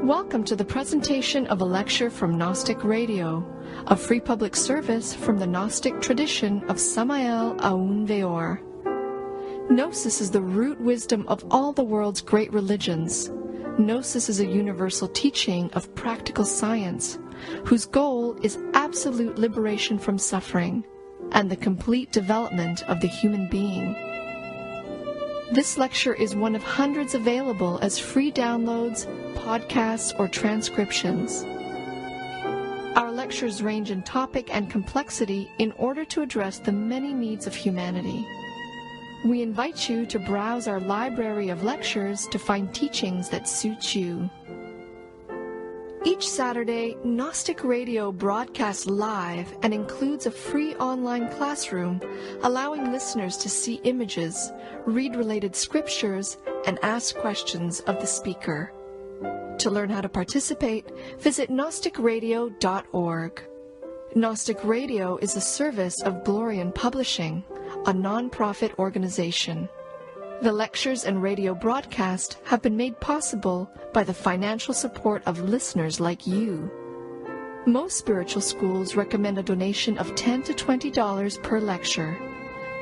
Welcome to the presentation of a lecture from Gnostic Radio, a free public service from the Gnostic tradition of Samael Aun Weor. Gnosis is the root wisdom of all the world's great religions. Gnosis is a universal teaching of practical science, whose goal is absolute liberation from suffering and the complete development of the human being. This lecture is one of hundreds available as free downloads, podcasts, or transcriptions. Our lectures range in topic and complexity in order to address the many needs of humanity. We invite you to browse our library of lectures to find teachings that suit you. Each Saturday, Gnostic Radio broadcasts live and includes a free online classroom, allowing listeners to see images, read related scriptures, and ask questions of the speaker. To learn how to participate, visit gnosticradio.org. Gnostic Radio is a service of Glorian Publishing, a non-profit organization. The lectures and radio broadcast have been made possible by the financial support of listeners like you. Most spiritual schools recommend a donation of $10 to $20 per lecture.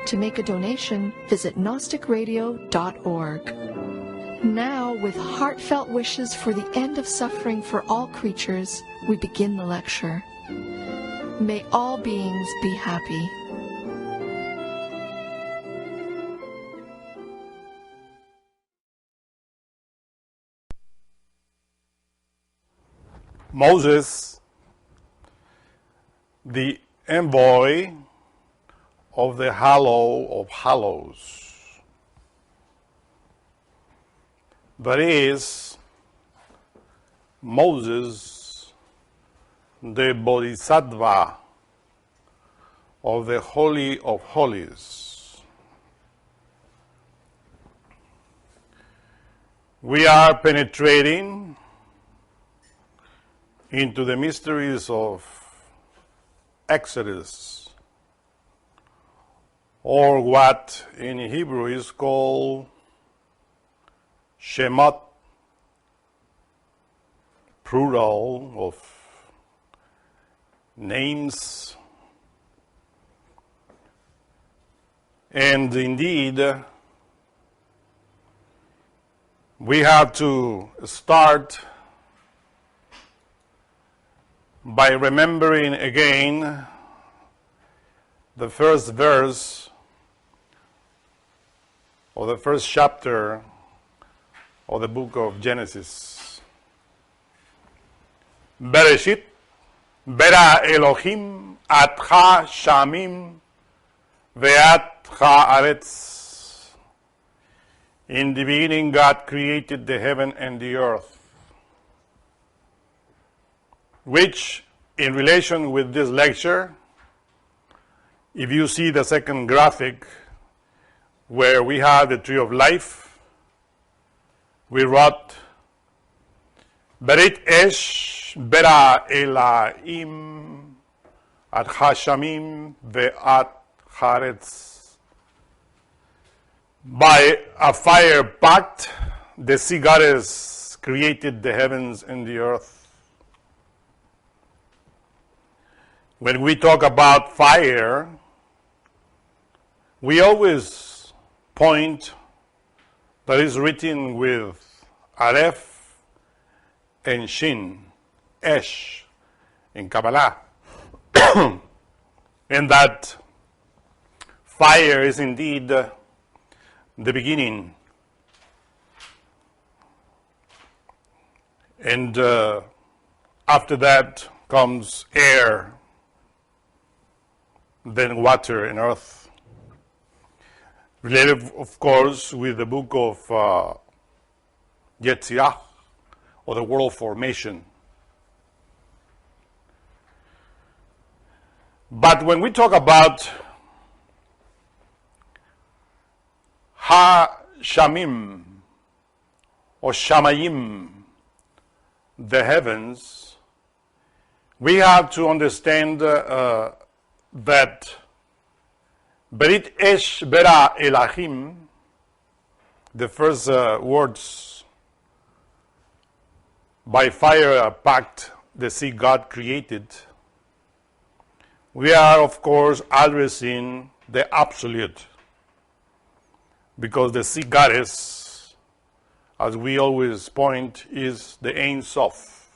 To make a donation, visit gnosticradio.org. Now, with heartfelt wishes for the end of suffering for all creatures, we begin the lecture. May all beings be happy. Moses, the envoy of the Hallow of Hallows, that is, Moses, the Bodhisattva of the Holy of Holies. We are penetrating into the mysteries of Exodus, or what in Hebrew is called Shemot, plural of names. And indeed, we have to start by remembering again the first verse or the first chapter of the book of Genesis. Bereshit, Bara Elohim at ha shamim ve'at ha'aretz. In the beginning God created the heaven and the earth, which, in relation with this lecture, if you see the second graphic where we have the tree of life, we wrote Berit Esh Bera Elohim at Hashamim Ve'at Haaretz. By a fire pact, the sea goddess created the heavens and the earth. When we talk about fire, we always point that is written with Aleph and Shin, Esh, in Kabbalah. And that fire is indeed the beginning. And after that comes air, then water and earth. Related, of course, with the book of Yetzirah, or the world formation. But when we talk about Ha-Shamim, or Shamayim, the heavens, we have to understand that Berit Esh Bera Elohim, the first words by fire pact the sea god created, we are, of course, addressing the absolute, because the sea goddess, as we always point, is the Ein Sof.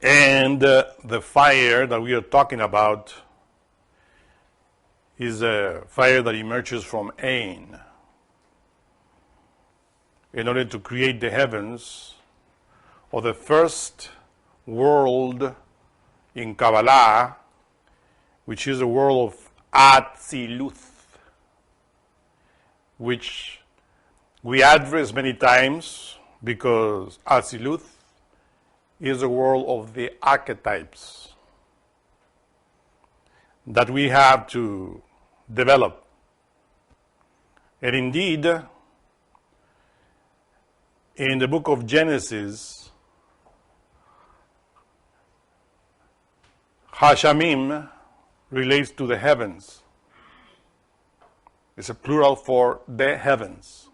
And the fire that we are talking about is a fire that emerges from Ein in order to create the heavens, or the first world in Kabbalah, which is a world of Atziluth, which we address many times because Atziluth is a world of the archetypes that we have to develop. And indeed, in the book of Genesis, Hashamim relates to the heavens. It's a plural for the heavens.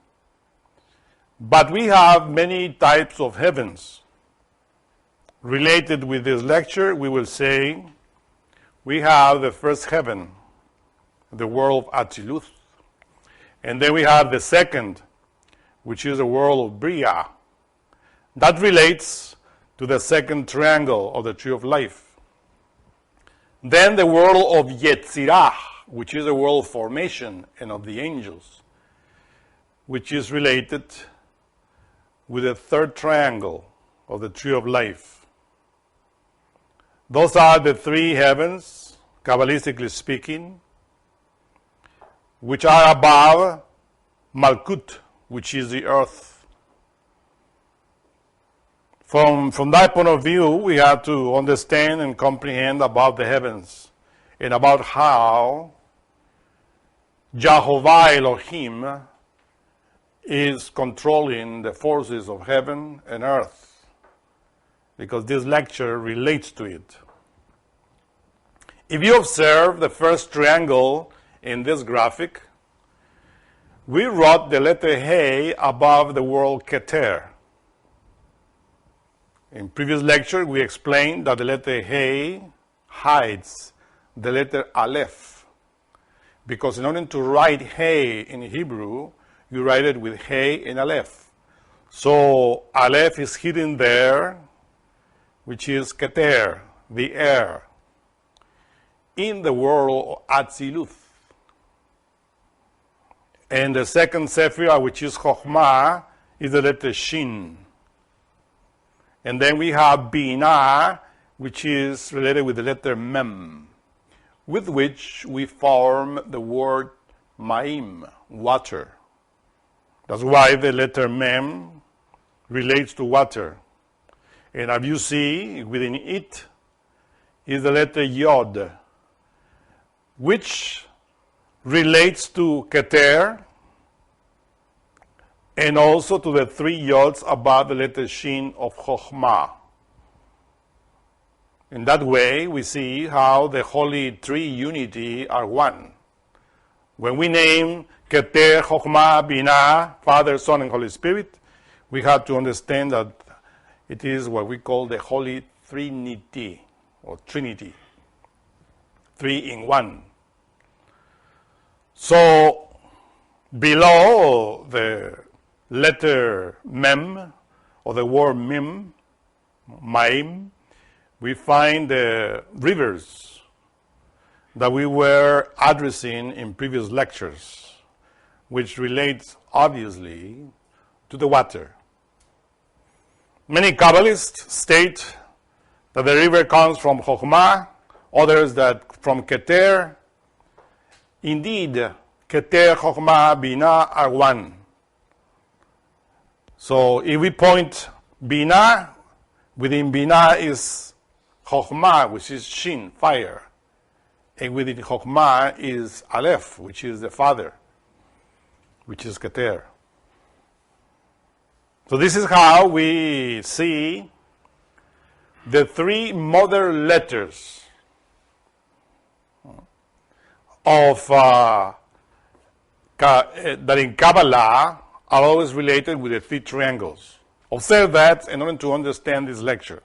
But we have many types of heavens. Related with this lecture, we will say we have the first heaven, the world of Atziluth. And then we have the second, which is the world of Bria. That relates to the second triangle of the tree of life. Then the world of Yetzirah, which is the world of formation and of the angels, which is related with the third triangle of the tree of life. Those are the three heavens, Kabbalistically speaking, which are above Malkut, which is the earth. From that point of view, we have to understand and comprehend about the heavens and about how Jehovah Elohim is controlling the forces of heaven and earth, because this lecture relates to it. If you observe the first triangle in this graphic, we wrote the letter He above the word Keter. In previous lecture, we explained that the letter He hides the letter Aleph, because in order to write He in Hebrew, you write it with He and Aleph. So Aleph is hidden there, which is Keter, the air, in the world of Atziluth. And the second Sephirah, which is Chokhmah, is the letter Shin. And then we have Binah, which is related with the letter Mem, with which we form the word Ma'im, water. That's why the letter Mem relates to water. And as you see, within it is the letter Yod, which relates to Keter, and also to the three yods above the letter Shin of Chokhmah. In that way, we see how the Holy Three Unity are one. When we name Keter, Chokhmah, Binah, Father, Son, and Holy Spirit, we have to understand that it is what we call the Holy Trinity, or Trinity, three in one. So, below the letter Mem, or the word Mim, Maim, we find the rivers that we were addressing in previous lectures, which relates obviously to the water. Many Kabbalists state that the river comes from Chokhmah, others that from Keter. Indeed, Keter, Chokhmah, Binah are one. So if we point Binah, within Binah is Chokhmah, which is Shin, fire. And within Chokhmah is Aleph, which is the Father, which is Keter. So this is how we see the three mother letters of that in Kabbalah are always related with the three triangles. Observe that in order to understand this lecture.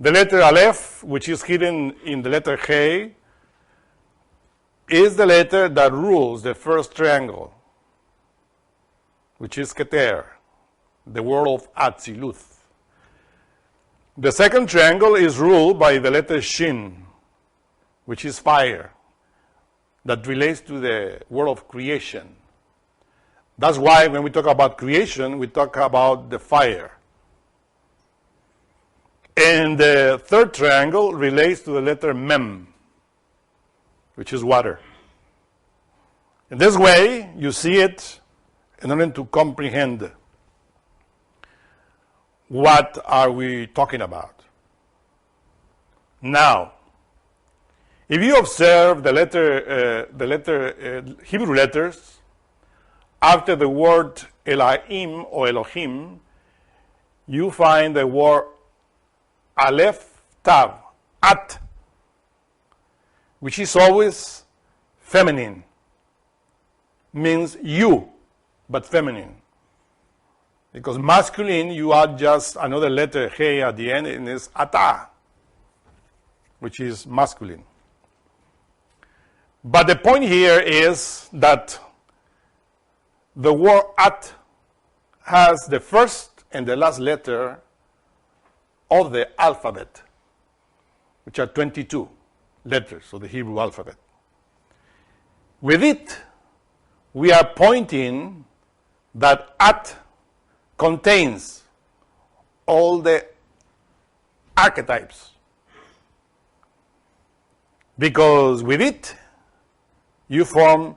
The letter Aleph, which is hidden in the letter He, is the letter that rules the first triangle, which is Keter, the world of Atziluth. The second triangle is ruled by the letter Shin, which is fire, that relates to the world of creation. That's why when we talk about creation, we talk about the fire. And the third triangle relates to the letter Mem, which is water. In this way, you see it in order to comprehend what are we talking about. Now, if you observe the Hebrew letters, after the word Elohim or Elohim, you find the word Aleph Tav, At, which is always feminine, means you, but feminine. Because masculine, you add just another letter, He, at the end, and it's Ata, which is masculine. But the point here is that the word At has the first and the last letter of the alphabet, which are 22 letters of the Hebrew alphabet. With it, we are pointing that At contains all the archetypes. Because with it, you form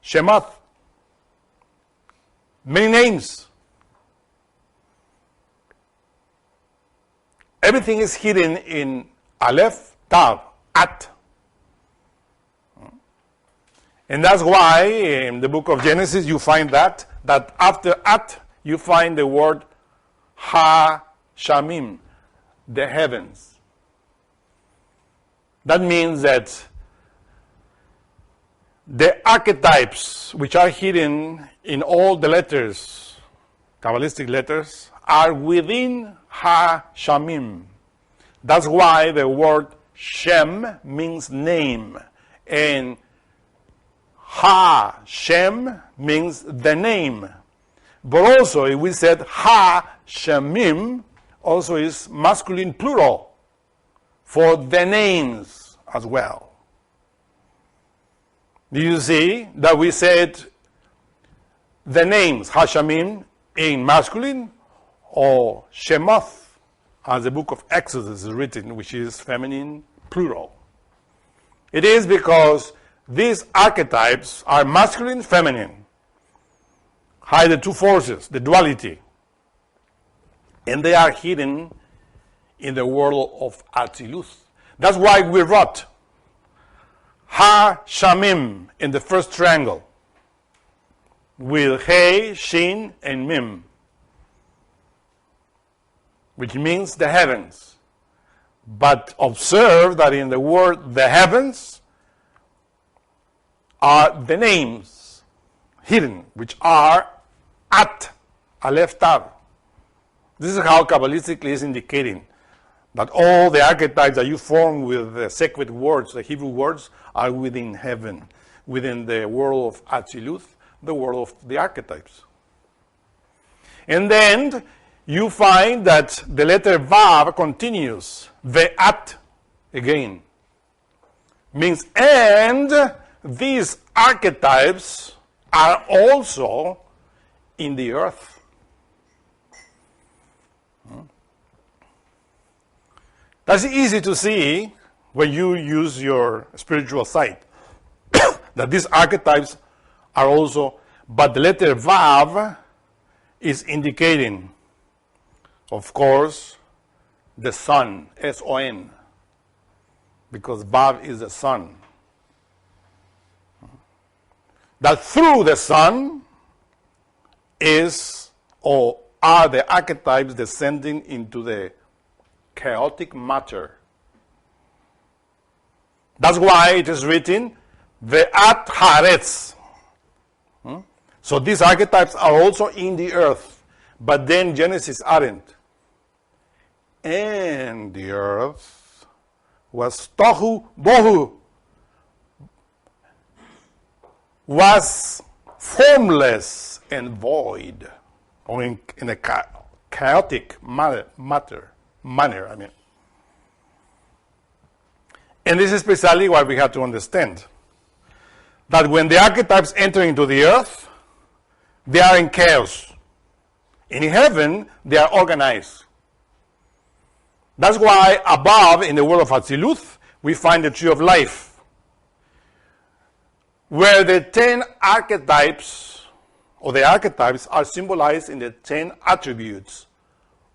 Shemath, many names. Everything is hidden in Aleph, Tav, At. And that's why in the book of Genesis you find that after At you find the word Ha-Shamim, the heavens. That means that the archetypes which are hidden in all the letters, Kabbalistic letters, are within Ha-Shamim. That's why the word Shem means name, and Ha-Shem means the name. But also, if we said Ha-Shemim, also is masculine plural for the names as well. Do you see that we said the names Ha-Shamim in masculine, or Shemath, as the book of Exodus is written, which is feminine plural? It is because these archetypes are masculine, feminine, hide the two forces, the duality, and they are hidden in the world of Atziluth. That's why we wrote Ha-Shamim in the first triangle with He, Shin, and Mim, which means the heavens. But observe that in the word the heavens are the names hidden, which are At, Aleph, Tav. This is how Kabbalistically is indicating that all the archetypes that you form with the sacred words, the Hebrew words, are within heaven, within the world of Atziluth, the world of the archetypes. And then you find that the letter Vav continues, Ve'at, again. Means, and these archetypes are also in the earth. That's easy to see when you use your spiritual sight, that these archetypes are also, but the letter Vav is indicating, of course, the sun, S-O-N, because Vav is the sun. That through the sun is, or are the archetypes descending into the chaotic matter. That's why it is written, Ve'at Haaretz. So these archetypes are also in the earth, But then Genesis aren't. And the earth was tohu bohu, was formless and void, or in a chaotic manner. And this is precisely what we have to understand. That when the archetypes enter into the earth, they are in chaos. In heaven, they are organized. That's why above, in the world of Atziluth, we find the tree of life, where the 10 archetypes, or the archetypes, are symbolized in the 10 attributes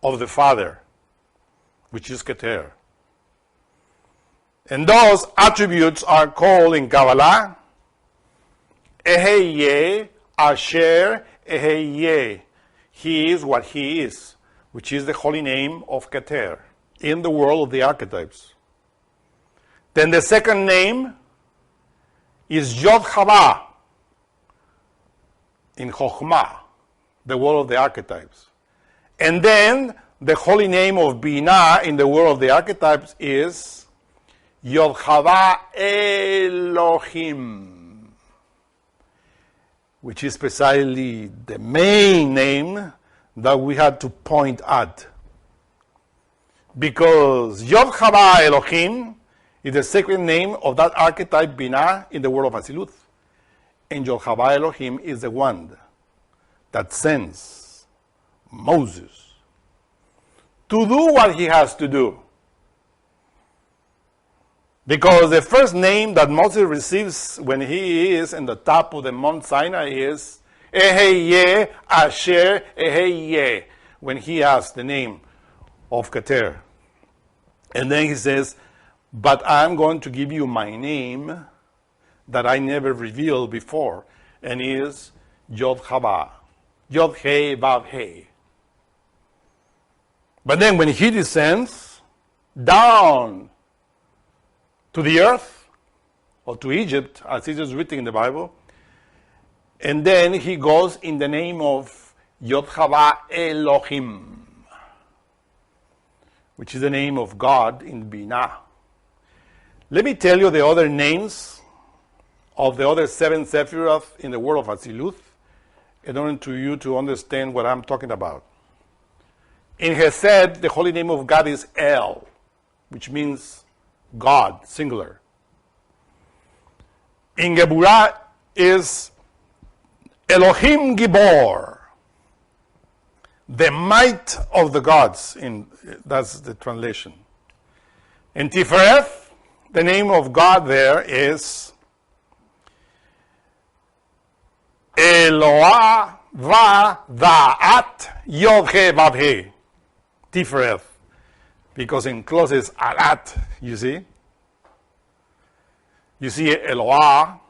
of the Father, which is Keter. And those attributes are called in Kabbalah, Eheye, Asher, Eheye. He is what he is, which is the holy name of Keter in the world of the archetypes. Then the second name is Yod Hava in Chokhmah, the world of the archetypes. And then the holy name of Binah in the world of the archetypes is Yod Hava Elohim, which is precisely the main name that we had to point at. Because Yod Hava Elohim is the sacred name of that archetype Binah in the world of Atziluth. And Yod Hava Elohim is the one that sends Moses to do what he has to do. Because the first name that Moses receives when he is in the top of the Mount Sinai is Eheye, Asher, Eheye, when he has the name of Keter. And then he says, but I'm going to give you my name that I never revealed before, and is Yod Hava, Yod He Vav He. But then when he descends down to the earth, or to Egypt, as it is written in the Bible, and then he goes in the name of Yod Hava Elohim, which is the name of God in Binah. Let me tell you the other names of the other 7 Sephiroth in the world of Atziluth, in order to you to understand what I'm talking about. In Hesed, the holy name of God is El, which means God, singular. In Geburah is Elohim Gibor, the might of the gods. That's the translation. In Tifereth, the name of God there is Eloah Va Da'at Yod He Vav He, Tifereth, because in closes Alat, you see. You see, Eloah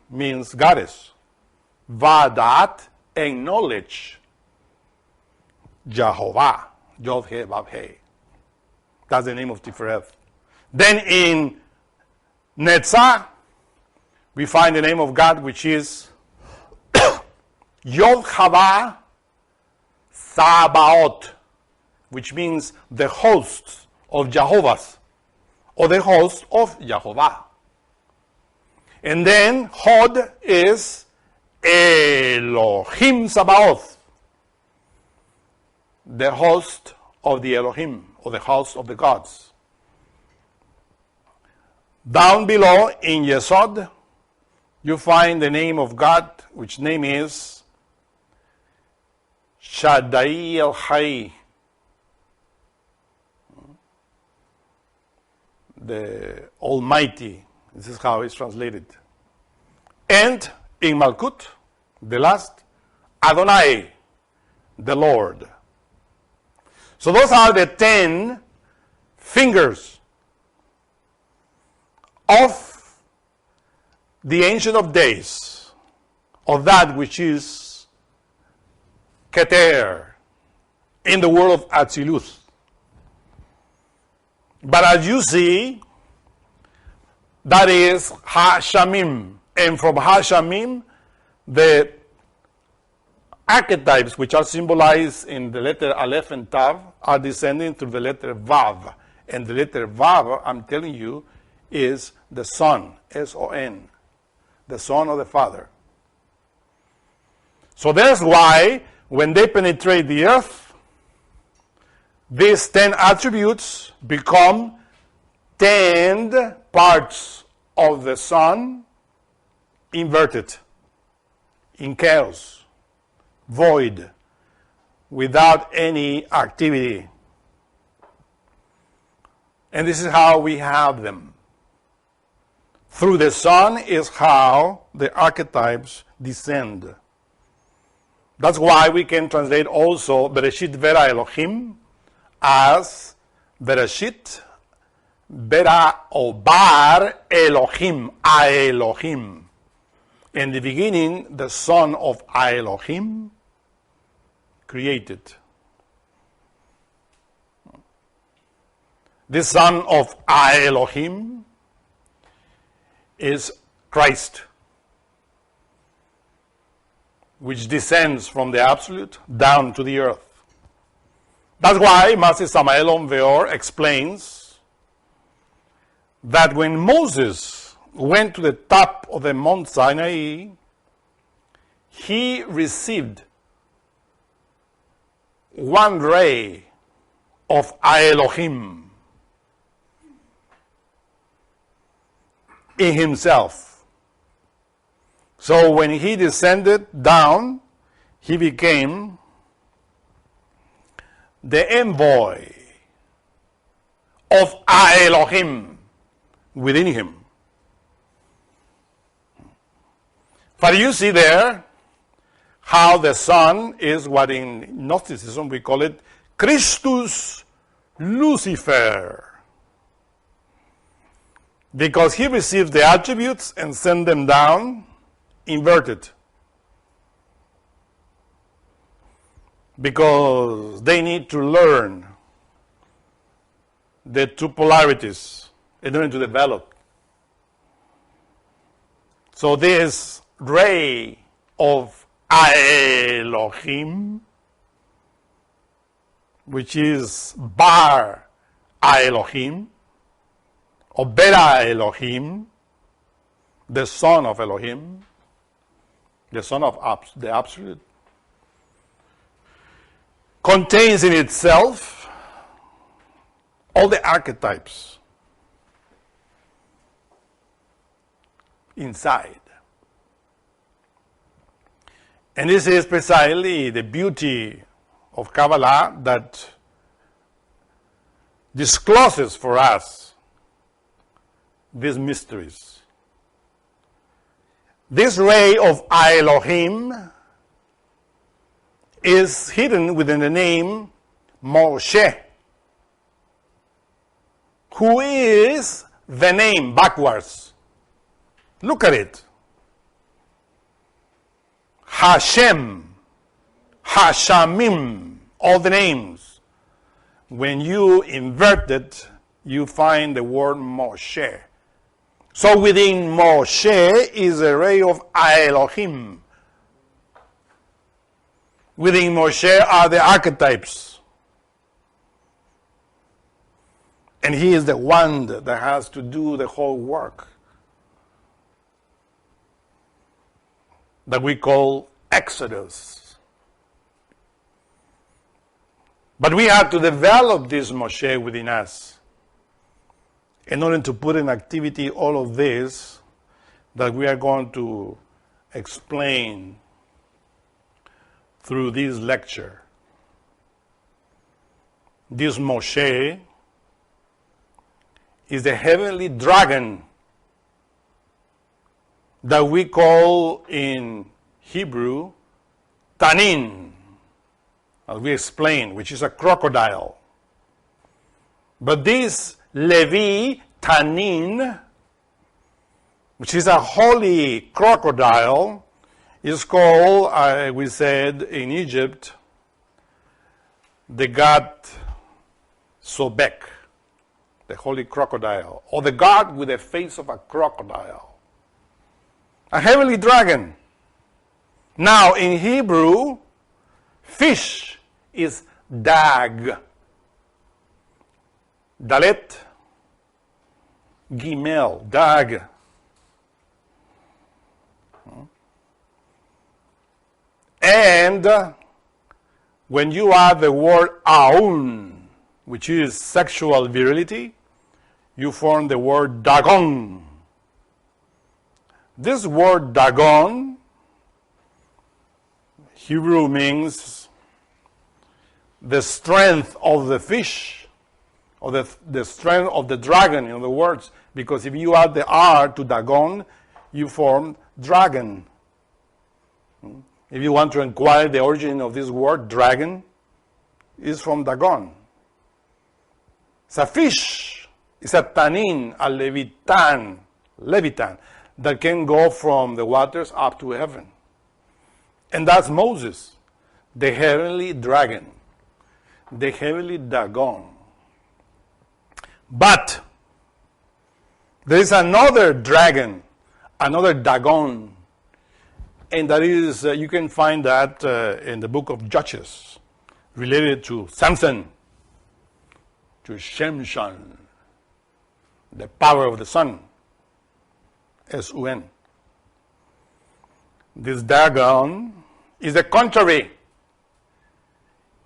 means goddess. Vadat, acknowledge. Jehovah, Yod He Vav He. That's the name of Tifereth. Then in Netzah, we find the name of God, which is Yod Hava Sabaoth, which means the hosts of Jehovah's, or the host of Jehovah. And then Hod is Elohim Sabaoth, the host of the Elohim, or the house of the gods. Down below in Yesod, you find the name of God, which name is Shaddai El-Hai, the Almighty. This is how it's translated. And in Malkut, the last, Adonai, the Lord. So those are the 10 fingers of the Ancient of Days, of that which is Keter, in the world of Atziluth. But as you see, that is Ha-Shamim. And from Ha-Shamim, the archetypes, which are symbolized in the letter Aleph and Tav, are descending through the letter Vav. And the letter Vav, I'm telling you, is the Son, S-O-N, the Son of the Father. So that's why when they penetrate the earth, these 10 attributes become 10 parts of the Son inverted, in chaos, void, without any activity. And this is how we have them. Through the Son is how the archetypes descend. That's why we can translate also Bereshit Vera Elohim as Bereshit Vera or Bar Elohim, Elohim. In the beginning, the Son of Elohim created. The Son of Elohim is Christ, which descends from the Absolute down to the earth. That's why Master Samael Aun Weor explains that when Moses went to the top of the Mount Sinai, he received one ray of Elohim in himself. So when he descended down, he became the envoy of Elohim within him. But you see there how the Son is what in Gnosticism we call it Christus Lucifer. Because he received the attributes and sent them down inverted. Because they need to learn the two polarities in order to develop. So this ray of Elohim, which is Bar Elohim, or Bera Elohim, the Son of Elohim, the Son of the Absolute, contains in itself all the archetypes inside. And this is precisely the beauty of Kabbalah, that discloses for us these mysteries. This ray of Elohim is hidden within the name Moshe, who is the name backwards. Look at it. Hashem, Hashamim, all the names. When you invert it, you find the word Moshe. So within Moshe is a ray of Elohim. Within Moshe are the archetypes. And he is the one that has to do the whole work that we call Exodus. But we have to develop this Moshe within us in order to put in activity all of this that we are going to explain through this lecture. This Moshe is the heavenly dragon that we call in Hebrew Tanin, as we explained, which is a crocodile. But this Levi Tanin, which is a holy crocodile, is called, we said in Egypt, the god Sobek, the holy crocodile, or the god with the face of a crocodile. A heavenly dragon. Now, in Hebrew, Fish is dag. Dalet, gimel, dag. And when you add the word aun, which is sexual virility, you form the word dagon. This word dagon, Hebrew, means the strength of the fish, or the strength of the dragon, in other words, because if you add the R to Dagon, you form dragon. If you want to inquire the origin of this word, dragon, is from Dagon. It's a fish. It's a tanin, a levitan, that can go from the waters up to heaven. And that's Moses, the heavenly dragon, the heavenly Dagon. But there is another dragon, another Dagon, and that is, you can find that in the book of Judges, related to Samson, to Shemshan, the power of the sun, S-U-N. This Dagon is the contrary,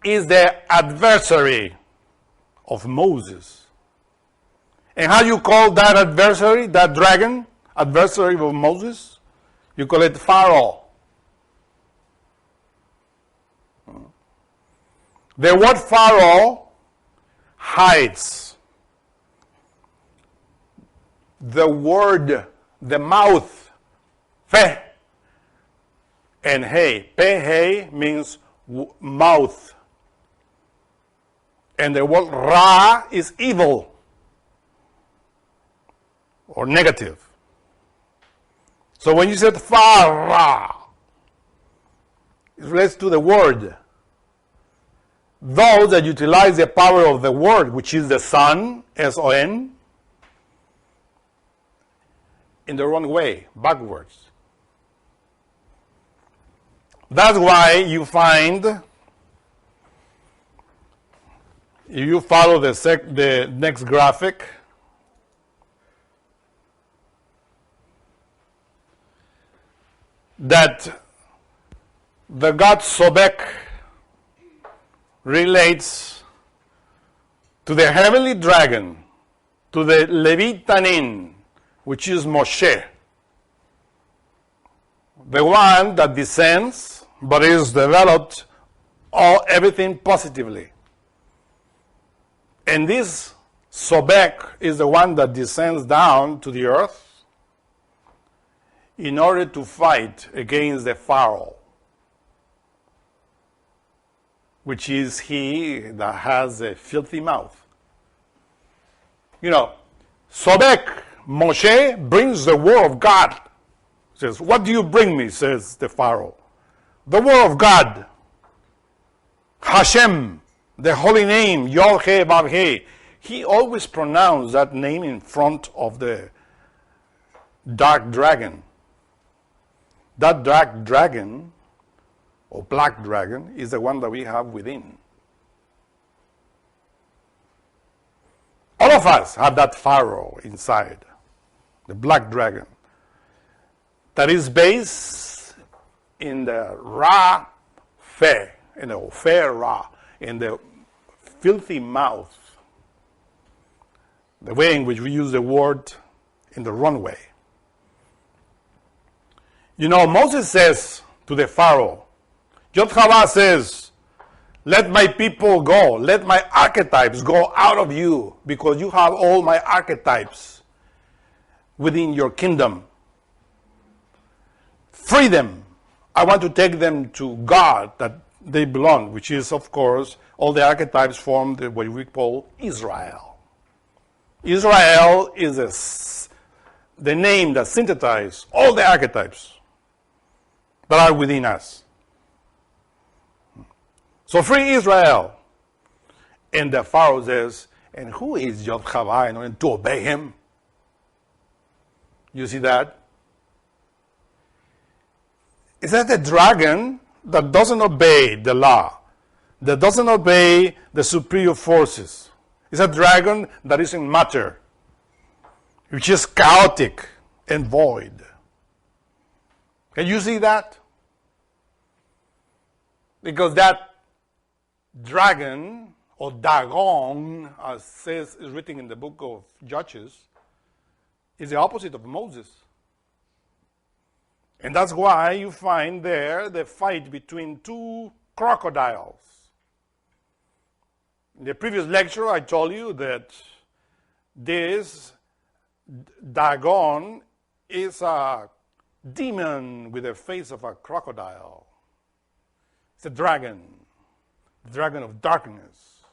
is the adversary of Moses. And how you call that adversary, that dragon, adversary of Moses? You call it Pharaoh. The word Pharaoh hides the word, the mouth, fe and hey. Pe, hey means mouth. And the word ra is evil or negative. So when you said Pharaoh, it relates to the word. Those that utilize the power of the word, which is the sun, S-O-N, in the wrong way, backwards. That's why you find, if you follow the next graphic, that the god Sobek relates to the heavenly dragon, to the Levitanin, which is Moshe, the one that descends but is developed everything positively. And this Sobek is the one that descends down to the earth in order to fight against the Pharaoh, which is he that has a filthy mouth. You know, Sobek, Moshe, brings the word of God. He says, what do you bring me, says the Pharaoh. The word of God. Hashem, the holy name, Yod-Heh-Vav-Heh. He always pronounced that name in front of the dark dragon. That dark dragon, or black dragon, is the one that we have within. All of us have that Pharaoh inside, the black dragon, that is based in the Ra Fe, in the Fe Ra, in the filthy mouth, the way in which we use the word in the wrong way. You know, Moses says to the Pharaoh, Yod-Heh-Vav says, let my people go, let my archetypes go out of you, because you have all my archetypes within your kingdom. Free them. I want to take them to God that they belong, which is, of course, all the archetypes form what we call Israel. Israel is the name that synthesizes all the archetypes that are within us. So free Israel. And the Pharaoh says, and who is Yod-Heh-Vav in order to obey him? You see that? Is that the dragon that doesn't obey the law, that doesn't obey the superior forces. It's a dragon that isn't matter, which is chaotic and void. Can you see that? Because that dragon, or Dagon, as is written in the book of Judges, is the opposite of Moses. And that's why you find there the fight between two crocodiles. In the previous lecture, I told you that this Dagon is a demon with the face of a crocodile. It's a dragon, the dragon of darkness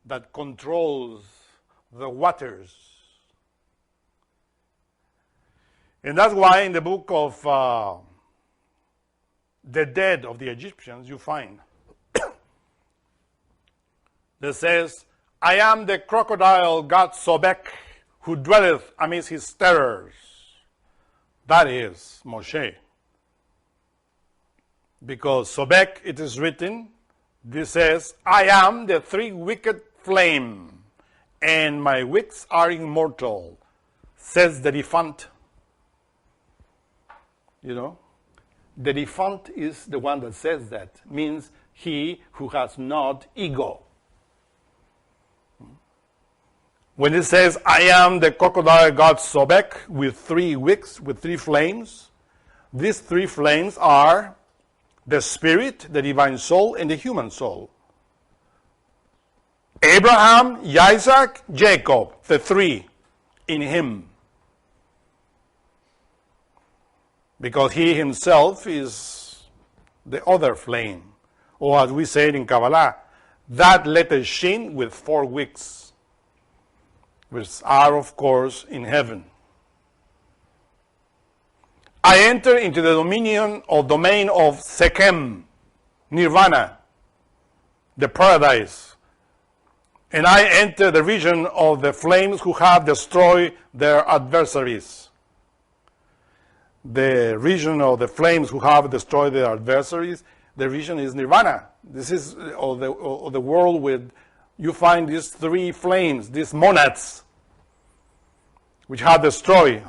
that controls the waters. And that's why in the book of the dead of the Egyptians, you find that says, I am the crocodile god Sobek, who dwelleth amidst his terrors. That is Moshe. Because Sobek, it is written, this says, I am the three-wicked flame, and my wicks are immortal, says the defunct. You know, the defunct is the one that says that, means he who has not ego. When it says, I am the crocodile god Sobek with three wicks, with three flames, these three flames are the spirit, the divine soul, and the human soul. Abraham, Isaac, Jacob, the three in him. Because he himself is the other flame. Or as we say in Kabbalah, that letter Shin with four wicks, which are, of course, in heaven. I enter into the dominion or domain of Sekhem, Nirvana, the paradise. And I enter the region of the flames who have destroyed their adversaries. The region of the flames who have destroyed their adversaries, the region is Nirvana. This is the world with, you find these three flames, these monads, which have destroyed,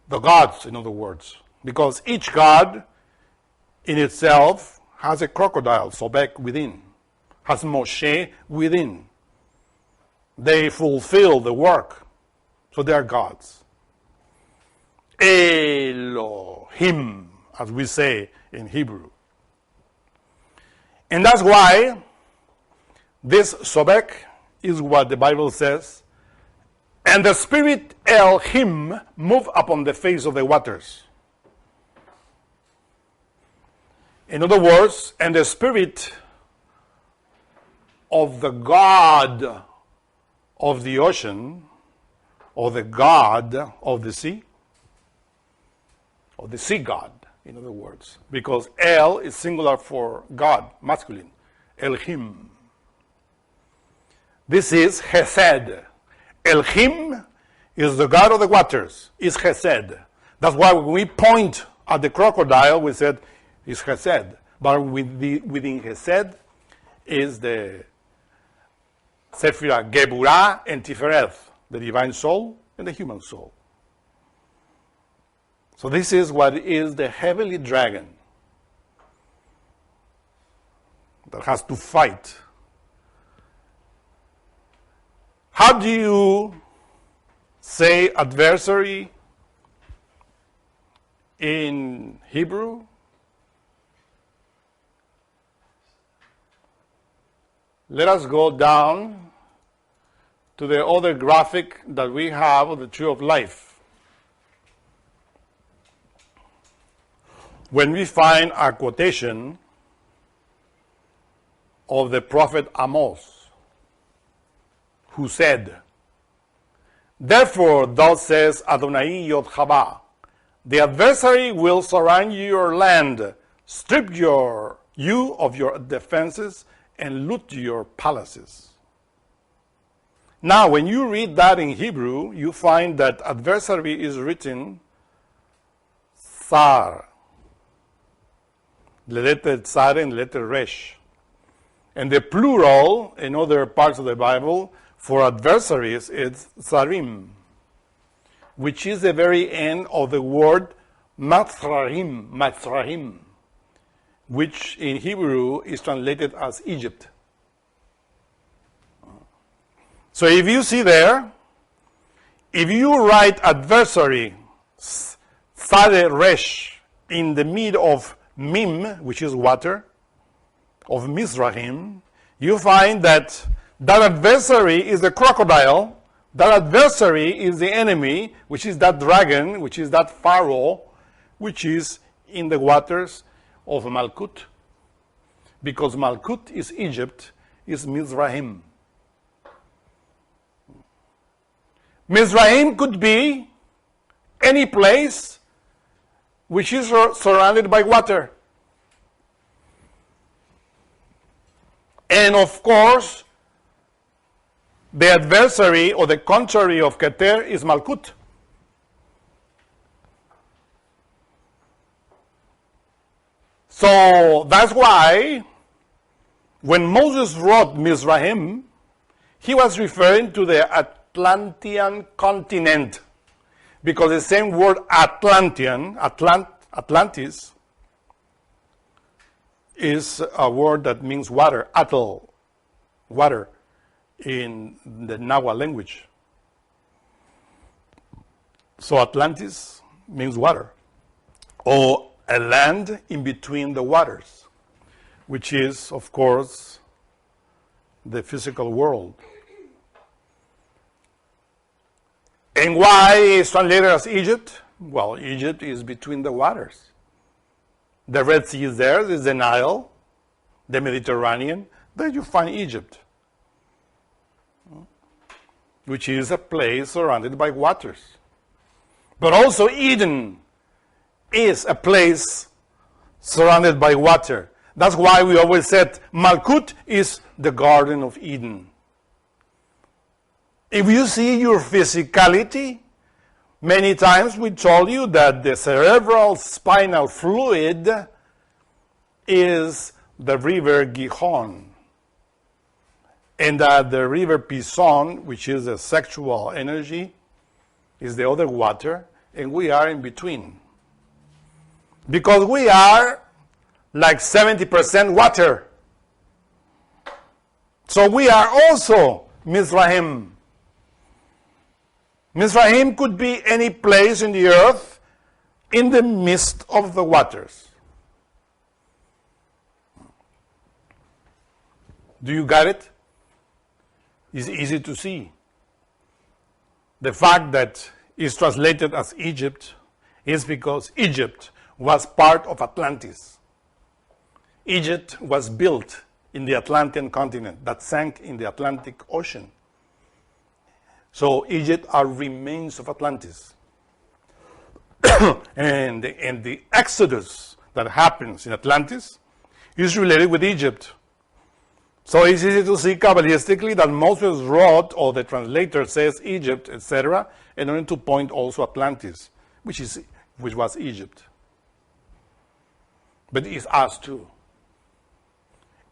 the gods, in other words. Because each god in itself has a crocodile, Sobek, within, has Moshe within. They fulfill the work, so they are gods. Elohim, as we say in Hebrew. And that's why this Sobek is what the Bible says, and the spirit Elohim moved upon the face of the waters. In other words, and the spirit of the God of the ocean, or the God of the sea, or the sea god, in other words, because El is singular for God, masculine, Elohim. This is Hesed. Elohim is the God of the waters, is Hesed. That's why when we point at the crocodile, we said it's Hesed. But within Hesed is the Sephirah, Geburah, and Tifereth, the divine soul and the human soul. So this is what is the heavenly dragon that has to fight. How do you say adversary in Hebrew? Let us go down to the other graphic that we have of the tree of life. When we find a quotation of the prophet Amos, who said, therefore thus says Adonai Yod-Hava, the adversary will surround your land, strip you of your defenses, and loot your palaces. Now, when you read that in Hebrew, you find that adversary is written Sar. the letter Tzad and the letter Resh. And the plural in other parts of the Bible for adversaries is Tzarim, which is the very end of the word Matzrahim, which in Hebrew is translated as Egypt. So if you see there, if you write adversary, Tzad Resh, in the mid of Mim, which is water, of Mizrahim, you find that that adversary is the crocodile, that adversary is the enemy, which is that dragon, which is that Pharaoh, which is in the waters of Malkut. Because Malkut is Egypt, is Mizrahim. Mizrahim could be any place which is surrounded by water. And of course, the adversary or the contrary of Keter is Malkut. So that's why when Moses wrote Mizrahim, he was referring to the Atlantean continent, because the same word Atlantean, Atlantis, is a word that means water, Atl, water, in the Nahuatl language. So Atlantis means water, or a land in between the waters, which is, of course, the physical world. And why is translated as Egypt? Well, Egypt is between the waters. The Red Sea is there, there's the Nile, the Mediterranean. There you find Egypt, which is a place surrounded by waters. But also Eden is a place surrounded by water. That's why we always said Malkut is the Garden of Eden. If you see your physicality, many times we told you that the cerebral spinal fluid is the river Gihon, and that the river Pison, which is the sexual energy, is the other water, and we are in between. Because we are like 70% water. So we are also Mizrahim. Mizrahim could be any place in the earth in the midst of the waters. Do you get it? It's easy to see. The fact that it's translated as Egypt is because Egypt was part of Atlantis. Egypt was built in the Atlantean continent that sank in the Atlantic Ocean. So Egypt are remains of Atlantis. and the exodus that happens in Atlantis is related with Egypt. So it's easy to see Kabbalistically that Moses wrote, or the translator says Egypt, etc., in order to point also Atlantis, which was Egypt. But it's us too.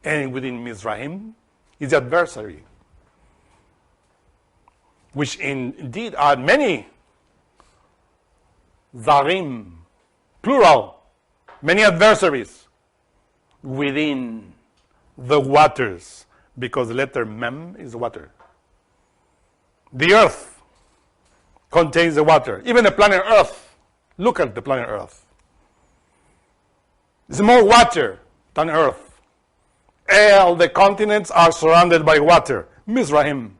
And within Mizrahim is the adversary, which indeed are many, Zarim, plural, many adversaries within the waters, because the letter Mem is water. The earth contains the water. Even the planet Earth, look at the planet Earth. There's more water than Earth. All the continents are surrounded by water. Mizrahim.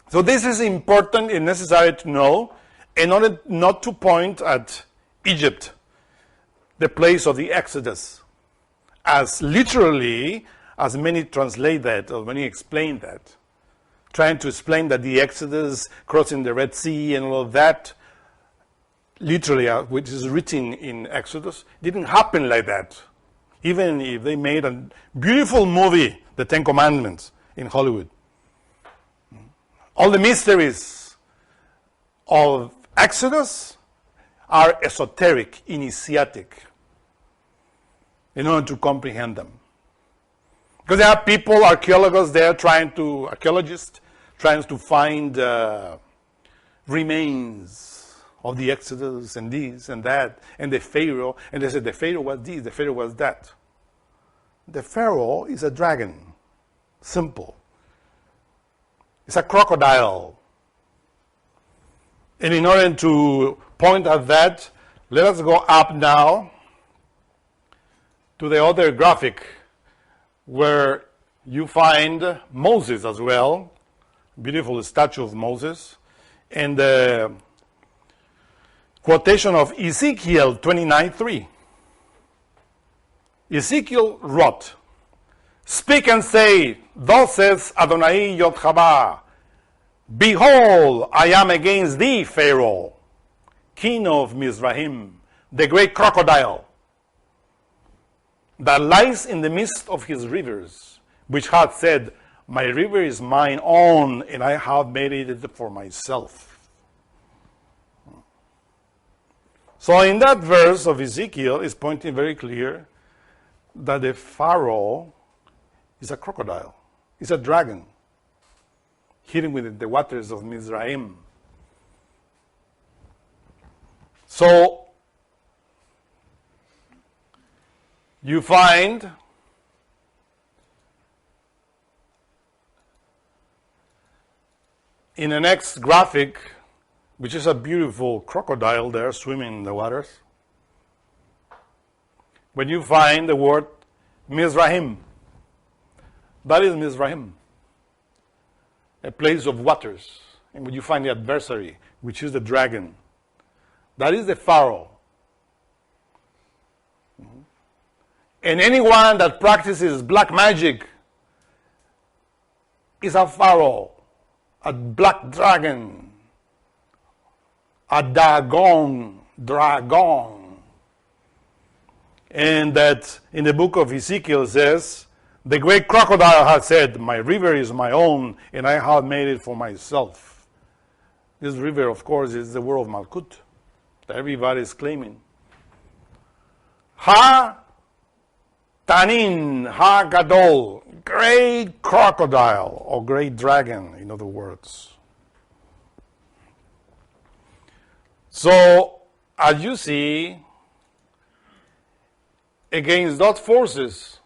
So this is important and necessary to know in order not to point at Egypt, the place of the Exodus, as literally as many translate that, or many explain that, trying to explain that the Exodus, crossing the Red Sea and all of that, literally, which is written in Exodus, didn't happen like that. Even if they made a beautiful movie, The Ten Commandments, in Hollywood. All the mysteries of Exodus are esoteric, initiatic. in order to comprehend them. Because there are people, archaeologists there, archaeologists trying to find remains of the Exodus and this and that, and the Pharaoh, and they said the Pharaoh was this, the Pharaoh was that. The Pharaoh is a dragon. Simple. It's a crocodile. And in order to point at that, let us go up now to the other graphic where you find Moses as well. Beautiful statue of Moses. And the quotation of Ezekiel 29:3. Ezekiel wrote, "Speak and say, thus says Adonai Yod-Hava, behold, I am against thee, Pharaoh, king of Mizraim, the great crocodile, that lies in the midst of his rivers, which hath said, my river is mine own, and I have made it for myself." So in that verse of Ezekiel is pointing very clear that the Pharaoh is a crocodile. It's a dragon hidden within the waters of Mizraim. So you find in the next graphic, which is a beautiful crocodile there swimming in the waters, when you find the word Mizraim, that is Mizraim, a place of waters. And when you find the adversary, which is the dragon, that is the Pharaoh. And anyone that practices black magic is a Pharaoh, a black dragon, a Dagon, dragon. And that in the book of Ezekiel says, the great crocodile has said, my river is my own, and I have made it for myself. This river, of course, is the word of Malkut that everybody is claiming. Ha Tanin, Ha Gadol, great crocodile, or great dragon, in other words. So, as you see, against those forces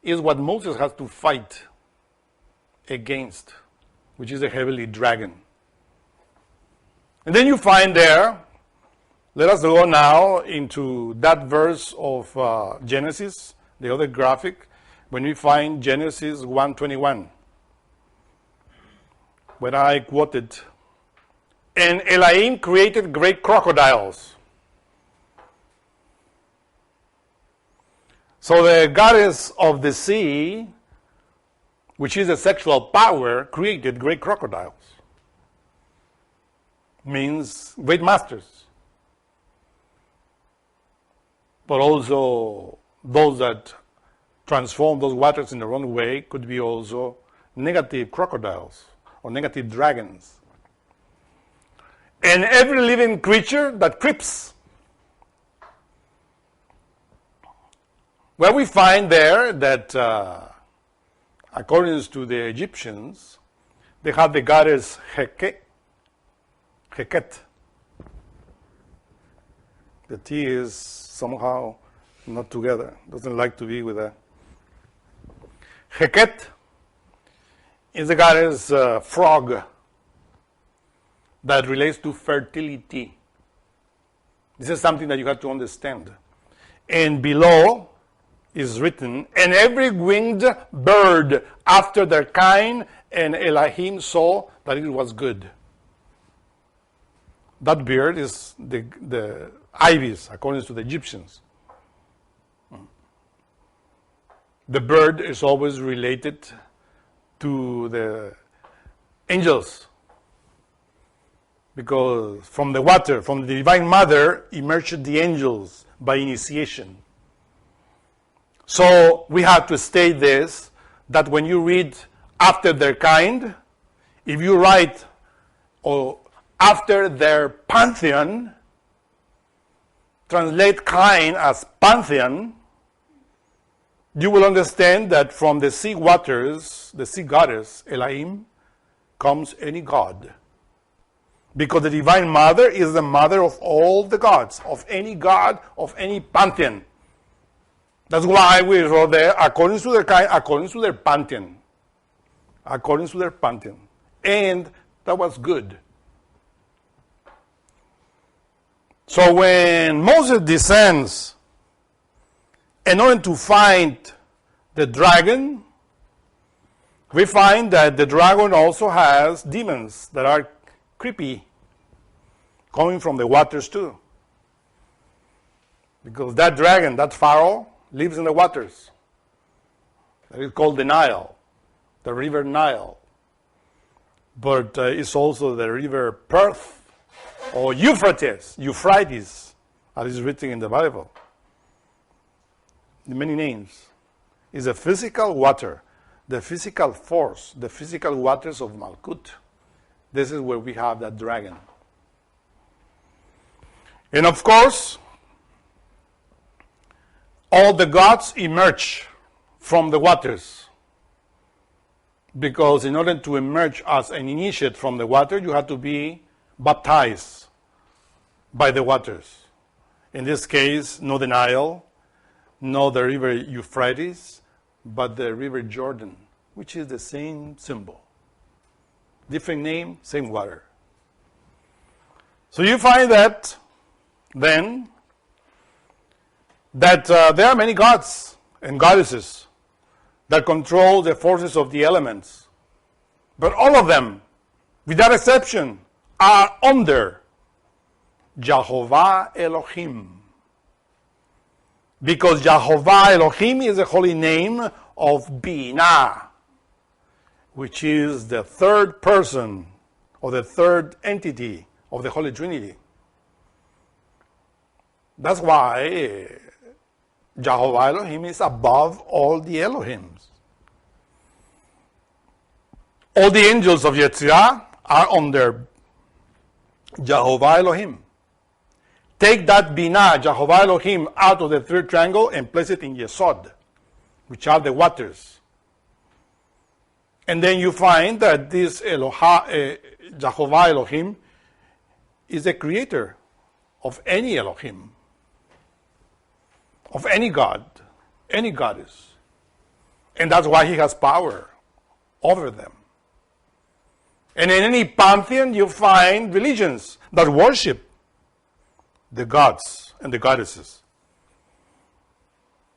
is what Moses has to fight against, which is the heavenly dragon. And then you find there, let us go now into that verse of Genesis, the other graphic, when we find Genesis 1:21, when I quoted, and Elohim created great crocodiles. So the goddess of the sea, which is a sexual power, created great crocodiles. Means great masters. But also those that transform those waters in the wrong way could be also negative crocodiles or negative dragons. And every living creature that creeps. Well, we find there that according to the Egyptians, they had the goddess Heket. The T is somehow not together, doesn't like to be with that. Heket is the goddess frog that relates to fertility. This is something that you have to understand. And below is written, and every winged bird after their kind, and Elohim saw that it was good. That bird is the ibis, according to the Egyptians. The bird is always related to the angels, because from the water, from the Divine Mother, emerged the angels by initiation. So we have to state this, that when you read after their kind, if you write or after their pantheon, translate Cain as pantheon, you will understand that from the sea waters, the sea goddess, Elohim, comes any god. Because the Divine Mother is the mother of all the gods, of any god, of any pantheon. That's why we wrote there, according to their kind, according to their pantheon. According to their pantheon. And that was good. So when Moses descends, in order to find the dragon, we find that the dragon also has demons that are creepy, coming from the waters too. Because that dragon, that Pharaoh, lives in the waters. That is called the Nile, the river Nile. But it's also the river Perth, or Euphrates, as is written in the Bible. Many names. It's a physical water, the physical force, the physical waters of Malkut. This is where we have that dragon. And of course, all the gods emerge from the waters. Because in order to emerge as an initiate from the water, you have to be baptized by the waters. In this case, not the Nile, not the river Euphrates, but the river Jordan, which is the same symbol. Different name, same water. So you find that, then, that there are many gods and goddesses that control the forces of the elements. But all of them, without exception, are under Jehovah Elohim. Because Jehovah Elohim is the holy name of Binah, which is the third person or the third entity of the Holy Trinity. That's why Jehovah Elohim is above all the Elohims. All the angels of Yetzirah are under Jehovah Elohim. Take that Binah, Jehovah Elohim, out of the third triangle and place it in Yesod, which are the waters. And then you find that this Jehovah Elohim is the creator of any Elohim, of any god, any goddess. And that's why he has power over them. And in any pantheon you find religions that worship the gods and the goddesses.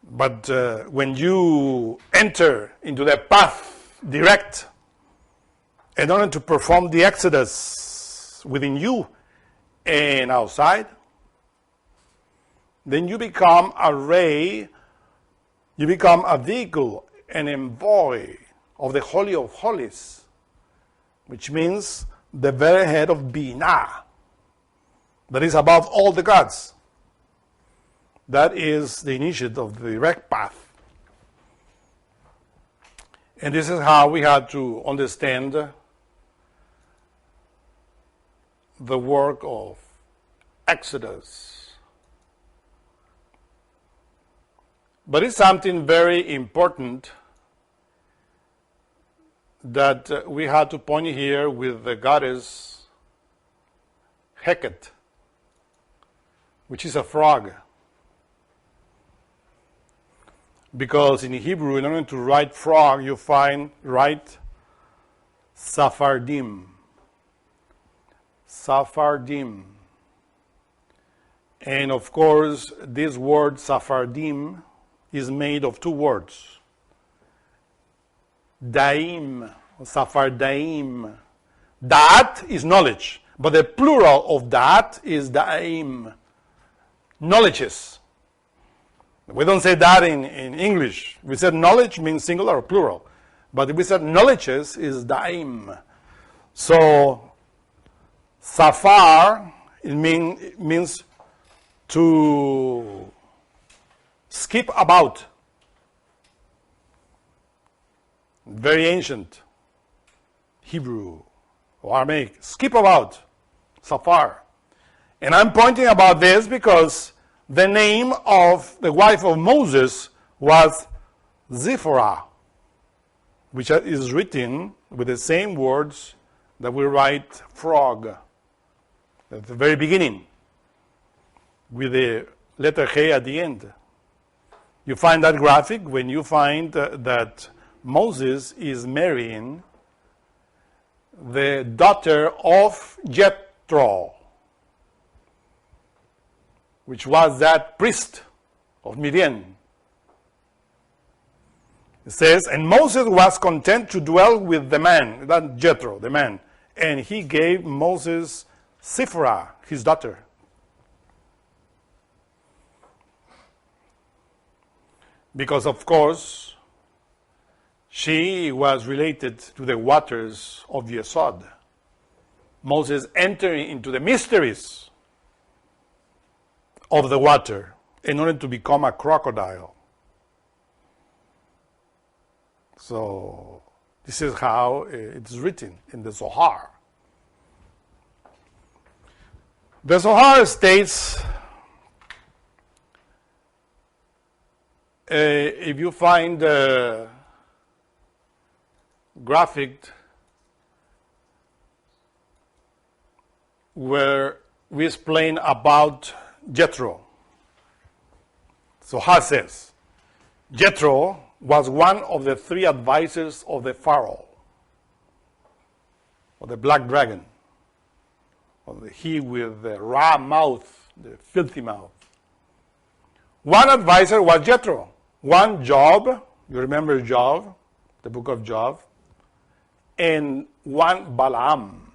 But when you enter into the path direct, in order to perform the exodus within you and outside, then you become a ray, you become a vehicle, an envoy of the Holy of Holies, which means the very head of Binah, that is above all the gods. That is the initiate of the direct path. And this is how we have to understand the work of Exodus. But it's something very important that we had to point here with the goddess Heket, which is a frog. Because in Hebrew, in order to write frog, you write Sephardim. Sephardim. And of course, this word Sephardim is made of two words. Daim, Sephardaim. Dat is knowledge, but the plural of that is Daim. Knowledges. We don't say that in English. We said knowledge means singular or plural. But if we said knowledges is Daim. So, Safar, it means to skip about. Very ancient Hebrew or Aramaic. Skip about. Safar. And I'm pointing about this because the name of the wife of Moses was Zipporah, which is written with the same words that we write frog at the very beginning, with the letter H at the end. You find that graphic when you find that Moses is marrying the daughter of Jethro, which was that priest of Midian. It says, and Moses was content to dwell with the man, that Jethro, the man, and he gave Moses Zipporah, his daughter. Because, of course, she was related to the waters of Yesod. Moses entering into the mysteries of the water in order to become a crocodile. So this is how it's written in the Zohar. The Zohar states, if you find the graphic where we explain about Jethro. Zohar says, Jethro was one of the 3 advisors of the Pharaoh, or the black dragon, or he with the raw mouth, the filthy mouth. One advisor was Jethro, one Job, you remember Job, the book of Job, and one Balaam.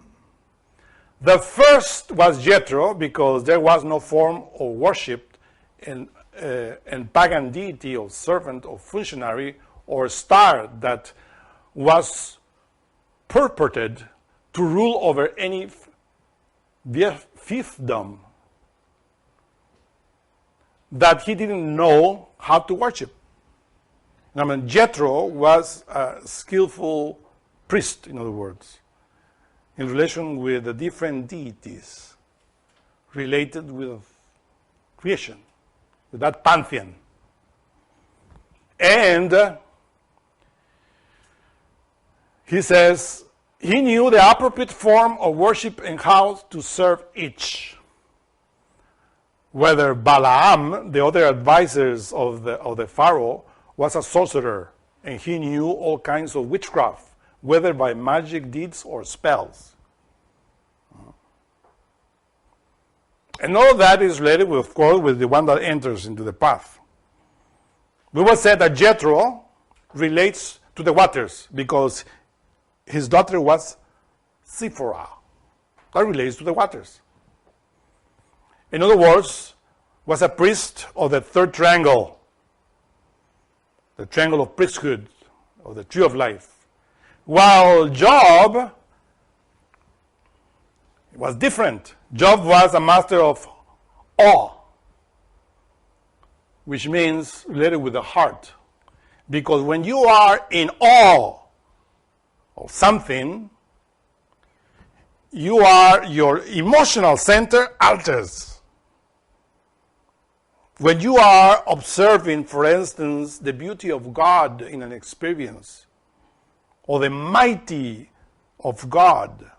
The first was Jethro because there was no form of worship and pagan deity or servant or functionary or star that was purported to rule over any fiefdom that he didn't know how to worship. I mean, Jethro was a skillful priest, in other words, in relation with the different deities related with creation, with that pantheon. And he says he knew the appropriate form of worship and how to serve each. Whether Balaam, the other advisors of the Pharaoh, was a sorcerer, and he knew all kinds of witchcraft, whether by magic deeds or spells. And all of that is related, of course, with the one that enters into the path. We will say that Jethro relates to the waters because his daughter was Zipporah. That relates to the waters. In other words, was a priest of the 3rd triangle, the triangle of priesthood, or the tree of life. While Job was different. Job was a master of awe, which means related with the heart. Because when you are in awe of something, your emotional center alters. When you are observing, for instance, the beauty of God in an experience, or the mighty of God,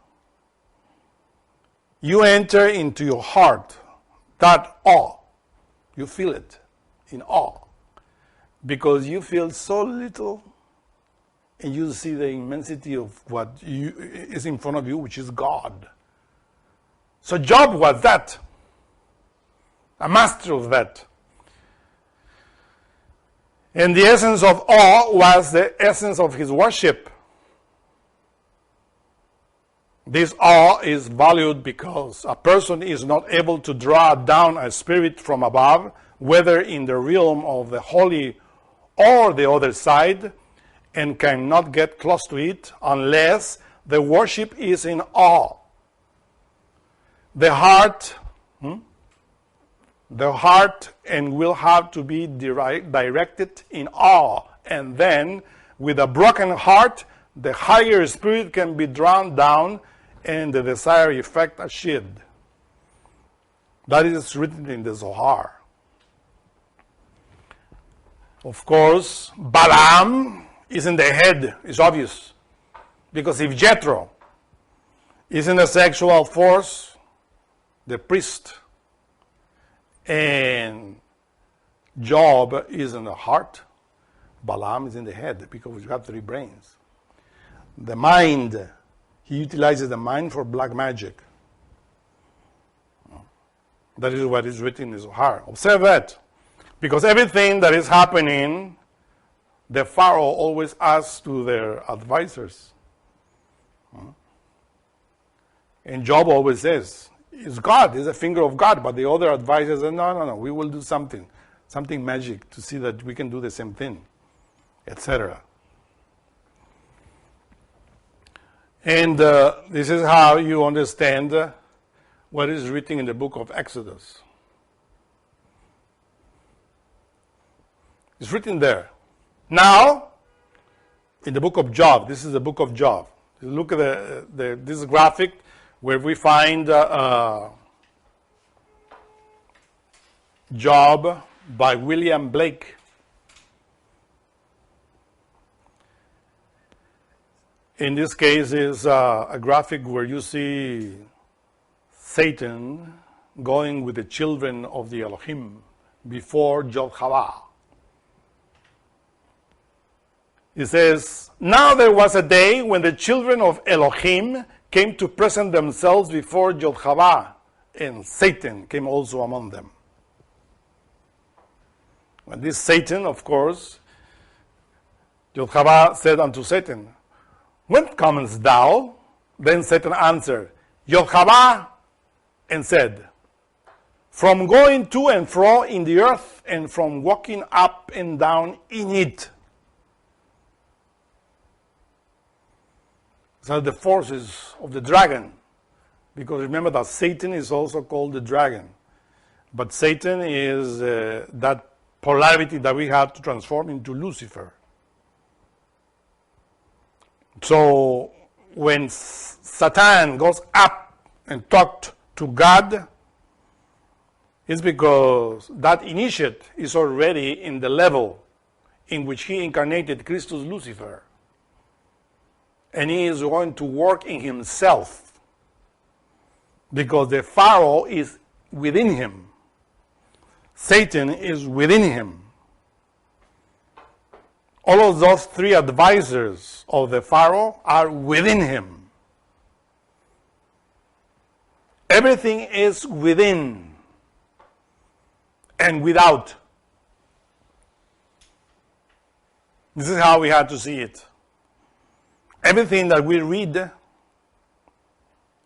you enter into your heart that awe. You feel it in awe. Because you feel so little, and you see the immensity of what is in front of you, which is God. So Job was that, a master of that. And the essence of awe was the essence of his worship. This awe is valued because a person is not able to draw down a spirit from above, whether in the realm of the holy or the other side, and cannot get close to it unless the worship is in awe. The heart and will have to be directed in awe. And then, with a broken heart, the higher spirit can be drawn down and the desired effect achieved. That is written in the Zohar. Of course, Balaam is in the head, it's obvious. Because if Jethro is in the sexual force, the priest, and Job is in the heart, Balaam is in the head, because you have three brains. The mind, he utilizes the mind for black magic. That is what is written in Zohar. Observe that. Because everything that is happening, the Pharaoh always asks to their advisors. And Job always says, it's God, it's the finger of God. But the other advisors say, no, we will do something magic to see that we can do the same thing, etc. And this is how you understand what is written in the book of Exodus. It's written there. Now, in the book of Job, this is the book of Job. Look at this graphic where we find Job by William Blake. In this case is a graphic where you see Satan going with the children of the Elohim before Jod-Hawah. It says, now there was a day when the children of Elohim came to present themselves before Jod-Hawah, and Satan came also among them. And this Satan, of course, Jod-Hawah said unto Satan, when comest thou? Then Satan answered, Jod-Hawah, and said, from going to and fro in the earth, and from walking up and down in it. So the forces of the dragon, because remember that Satan is also called the dragon. But Satan is that polarity that we have to transform into Lucifer. So when Satan goes up and talked to God, it's because that initiate is already in the level in which he incarnated Christus Lucifer. And he is going to work in himself because the Pharaoh is within him. Satan is within him. All of those three advisors of the Pharaoh are within him. Everything is within and without. This is how we have to see it. Everything that we read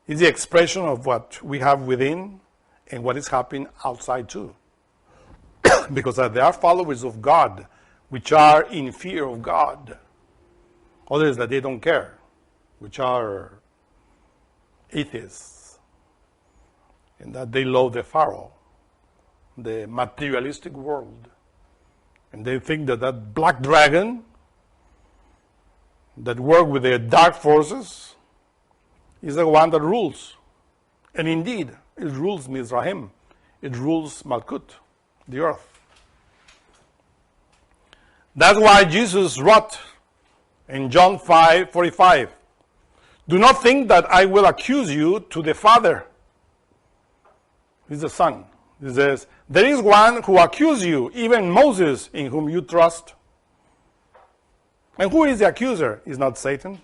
is the expression of what we have within and what is happening outside too. Because there are followers of God which are in fear of God. Others that they don't care, which are atheists. And that they love the Pharaoh, the materialistic world. And they think that that black dragon that work with the dark forces is the one that rules. And indeed, it rules Mizraim. It rules Malkut, the earth. That's why Jesus wrote in John 5:45, do not think that I will accuse you to the Father. He's the Son. He says, there is one who accuses you, even Moses, in whom you trust. And who is the accuser? Is not Satan.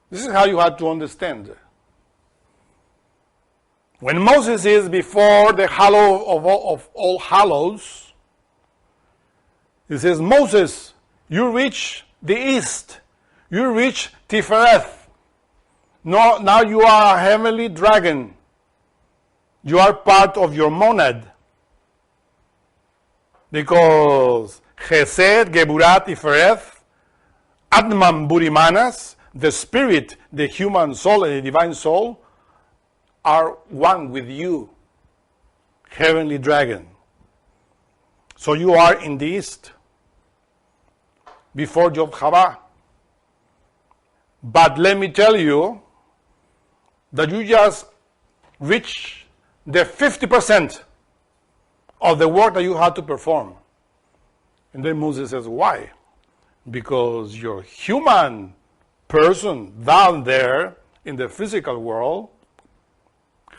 This is how you have to understand. When Moses is before the hallow of all hallows, he says, Moses, you reach the east. You reach Tifereth. Now you are a heavenly dragon. You are part of your monad. Because Chesed, Geburat, Tifereth, Atman, Burimanas, the spirit, the human soul, and the divine soul are one with you, heavenly dragon. So you are in the east, before Jod-Hawah. But let me tell you that you just reach the 50% of the work that you had to perform. And then Moses says, why? Because your human person down there in the physical world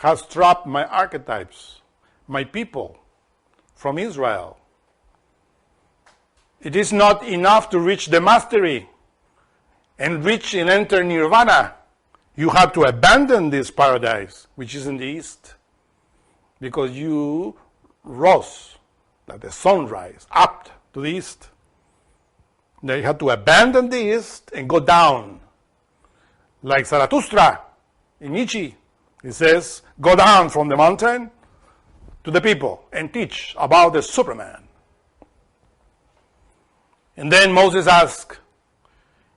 has trapped my archetypes, my people from Israel. It is not enough to reach the mastery and reach and enter nirvana. You have to abandon this paradise, which is in the east, because you rose, like the sunrise, up to the east. Then you have to abandon the east and go down. Like Zarathustra in Nietzsche, he says, go down from the mountain to the people and teach about the Superman. And then Moses asked,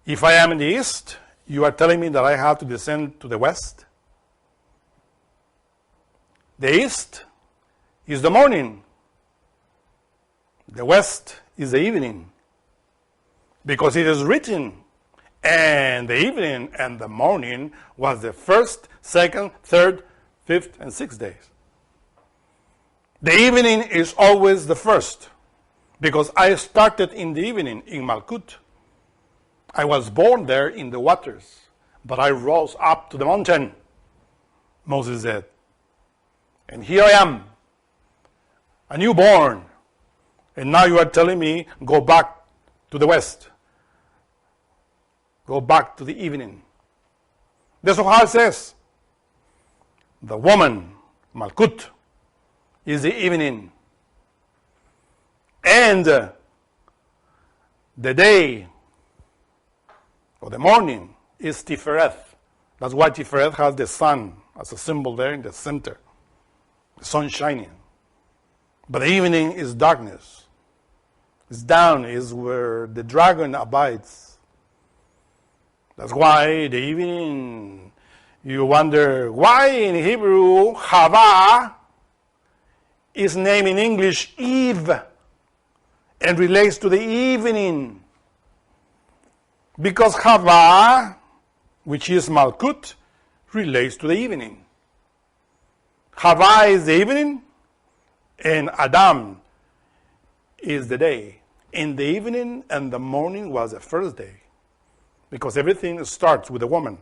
if I am in the east, you are telling me that I have to descend to the west? The east is the morning. The west is the evening. Because it is written, and the evening and the morning was the first, second, third, fifth, and sixth days. The evening is always the first, because I started in the evening in Malkut. I was born there in the waters, but I rose up to the mountain, Moses said. And here I am, a newborn, and now you are telling me, go back to the west. Go back to the evening. The Zohar says, the woman, Malkut, is the evening. And the day, or the morning, is Tifereth. That's why Tifereth has the sun as a symbol there in the center. The sun shining. But the evening is darkness. It's down, is where the dragon abides. That's why the evening, you wonder why in Hebrew, Hava is named in English Eve and relates to the evening. Because Hava, which is Malkut, relates to the evening. Hava is the evening, and Adam is the day. In the evening and the morning was the first day. Because everything starts with a woman.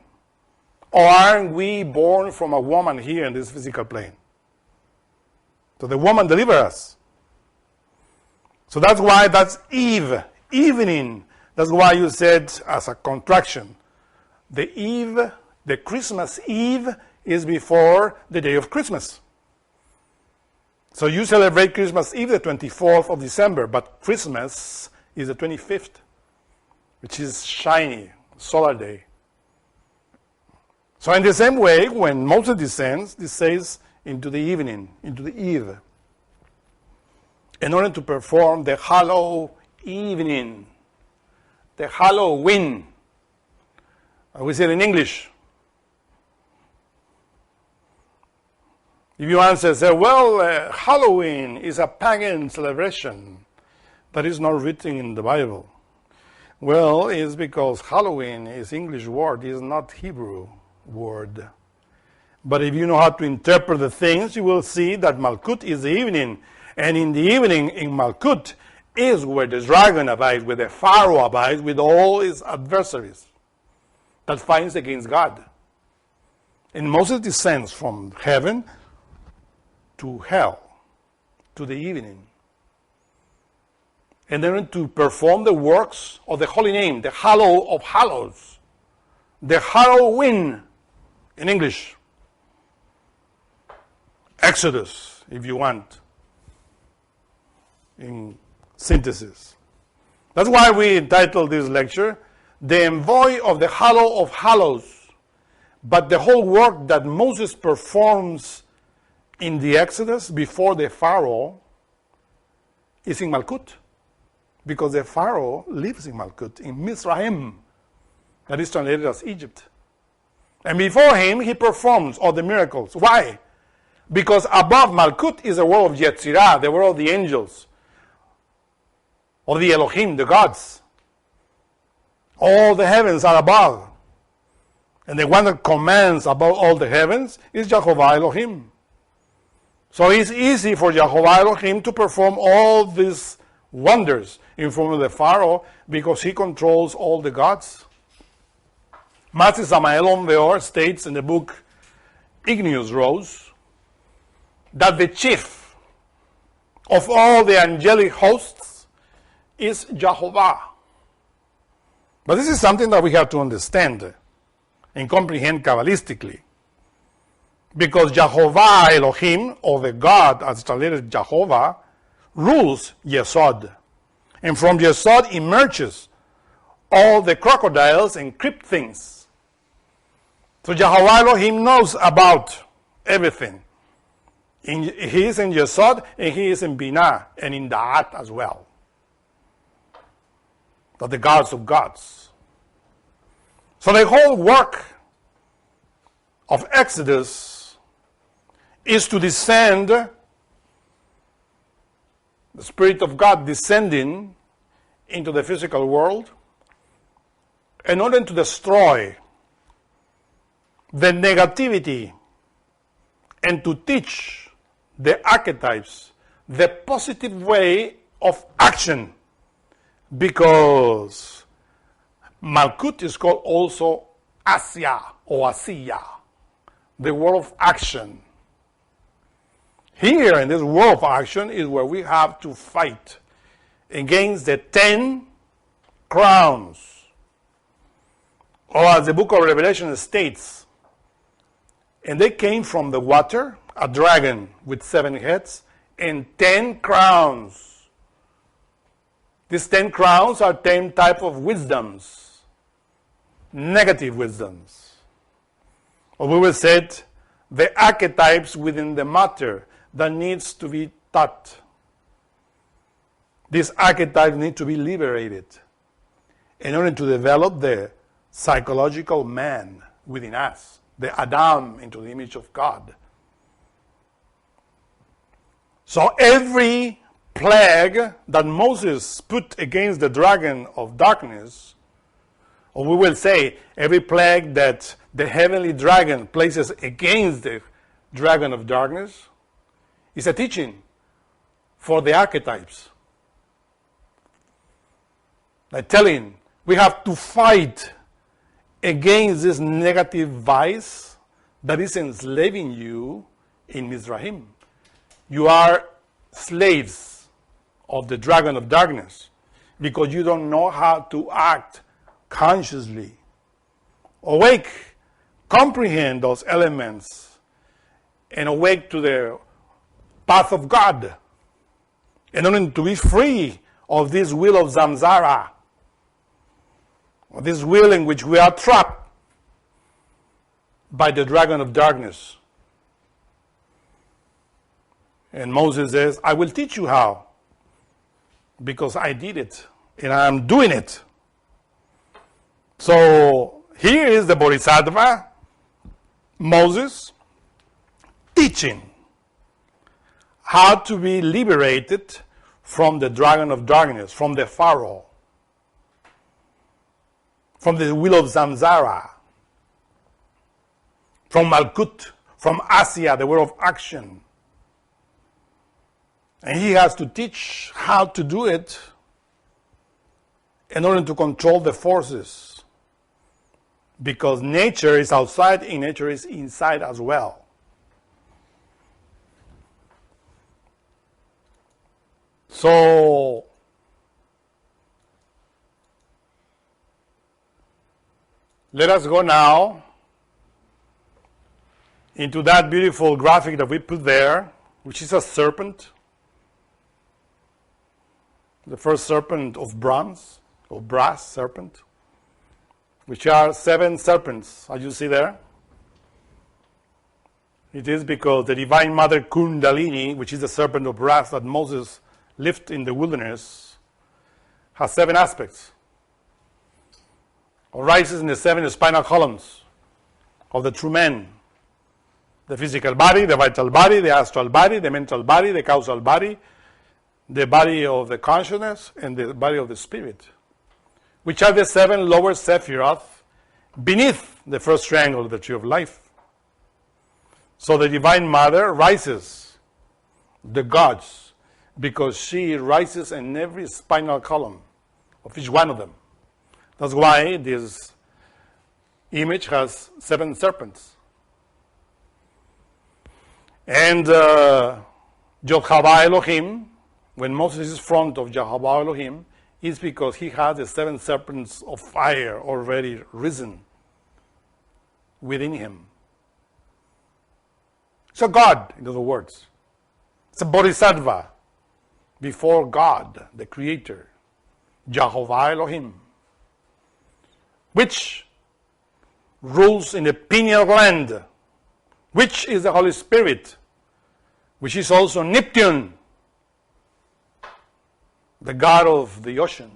Or aren't we born from a woman here in this physical plane? So the woman delivers us. So that's why that's Eve, evening. That's why you said as a contraction, the Eve, the Christmas Eve is before the day of Christmas. So you celebrate Christmas Eve the 24th of December, but Christmas is the 25th, which is shiny, solar day. So in the same way, when Moses descends, this says into the evening, into the eve, in order to perform the Hallow evening, the Halloween. We say it in English. If you answer, say, well, Halloween is a pagan celebration that is not written in the Bible. Well, it's because Halloween is English word, is not Hebrew word. But if you know how to interpret the things, you will see that Malkut is the evening. And in the evening, in Malkut, is where the dragon abides, where the Pharaoh abides, with all his adversaries that fights against God. And Moses descends from heaven to hell, to the evening. And then to perform the works of the holy name, the Hallow of Hallows, the Halloween in English. Exodus, if you want, in synthesis. That's why we entitled this lecture, The Envoy of the Hallow of Hallows. But the whole work that Moses performs in the Exodus before the Pharaoh is in Malkut. Because the Pharaoh lives in Malkut, in Mizraim, that is translated as Egypt. And before him, he performs all the miracles. Why? Because above Malkut is the world of Yetzirah, the world of the angels, or the Elohim, the gods. All the heavens are above. And the one that commands above all the heavens is Jehovah Elohim. So it's easy for Jehovah Elohim to perform all these wonders in front of the Pharaoh because he controls all the gods. Master Samael Aun Weor states in the book Igneous Rose that the chief of all the angelic hosts is Jehovah. But this is something that we have to understand and comprehend Kabbalistically. Because Jehovah Elohim, or the God as translated Jehovah, rules Yesod. And from Yesod emerges all the crocodiles and creep things. So Jehovah Elohim knows about everything. He is in Yesod, and he is in Binah, and in Da'at as well. But the gods of gods. So the whole work of Exodus is to descend, the Spirit of God descending into the physical world in order to destroy the negativity and to teach the archetypes the positive way of action, because Malkut is called also Asya or Asiya, the world of action. Here in this world of action is where we have to fight against the 10 crowns. Or as the book of Revelation states, and they came from the water, a dragon with 7 heads and 10 crowns. These 10 crowns are 10 types of wisdoms, negative wisdoms. Or we will say it, the archetypes within the matter that needs to be taught. These archetypes need to be liberated in order to develop the psychological man within us, the Adam into the image of God. So every plague that Moses put against the dragon of darkness, or we will say every plague that the heavenly dragon places against the dragon of darkness, is a teaching for the archetypes. Like telling, we have to fight against this negative vice that is enslaving you in Mizrahim. You are slaves of the dragon of darkness because you don't know how to act consciously. Awake, comprehend those elements, and awake to the path of God in order to be free of this wheel of Zamzara, or this wheel in which we are trapped by the dragon of darkness. And Moses says, I will teach you how, because I did it, and I am doing it. So here is the Bodhisattva, Moses, teaching how to be liberated from the dragon of darkness, from the Pharaoh, from the wheel of Zamzara, from Malkut, from Asya, the world of action. And he has to teach how to do it in order to control the forces. Because nature is outside and nature is inside as well. So, let us go now into that beautiful graphic that we put there, which is a serpent. The first serpent of bronze, or brass serpent, which are 7 serpents, as you see there. It is because the Divine Mother Kundalini, which is the serpent of brass that Moses lived in the wilderness, has 7 aspects. Arises in the 7 spinal columns of the true man. The physical body, the vital body, the astral body, the mental body, the causal body, the body of the consciousness, and the body of the spirit, which are the 7 lower Sephiroth beneath the first triangle of the tree of life. So the Divine Mother rises the gods, because she rises in every spinal column of each one of them. That's why this image has 7 serpents. And Jehovah Elohim, when Moses is in front of Jehovah Elohim, is because he has the 7 serpents of fire already risen within him. It's a God, in other words. It's a bodhisattva before God, the Creator, Jehovah Elohim, which rules in the pineal gland, which is the Holy Spirit, which is also Neptune, the god of the ocean.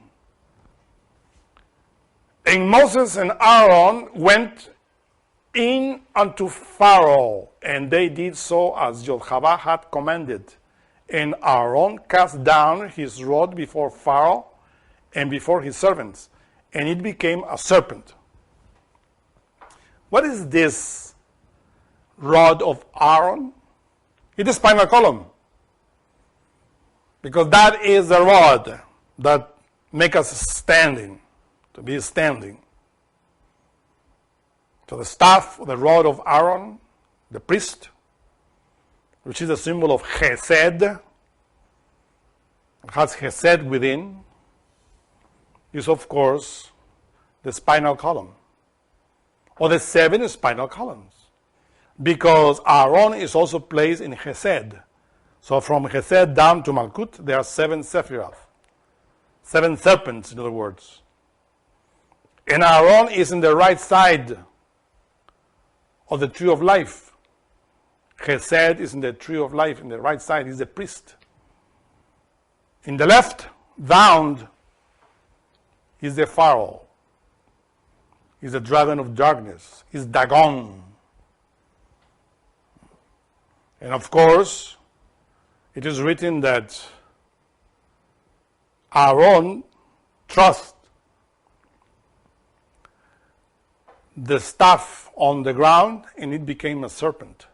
And Moses and Aaron went in unto Pharaoh, and they did so as Jehovah had commanded. And Aaron cast down his rod before Pharaoh and before his servants, and it became a serpent. What is this rod of Aaron? It is spinal column. Because that is the rod that makes us standing, to be standing. So the staff, the rod of Aaron, the priest, which is a symbol of Chesed, has Chesed within, is of course the spinal column, or the 7 spinal columns, because Aaron is also placed in Chesed. So from Chesed down to Malkut, there are 7 Sephiroth, 7 serpents, in other words. And Aaron is in the right side of the tree of life. Chesed is in the tree of life, in the right side, he's the priest. In the left, down, is the Pharaoh. He's the dragon of darkness. He's Dagon. And of course, it is written that Aaron thrust the staff on the ground and it became a serpent.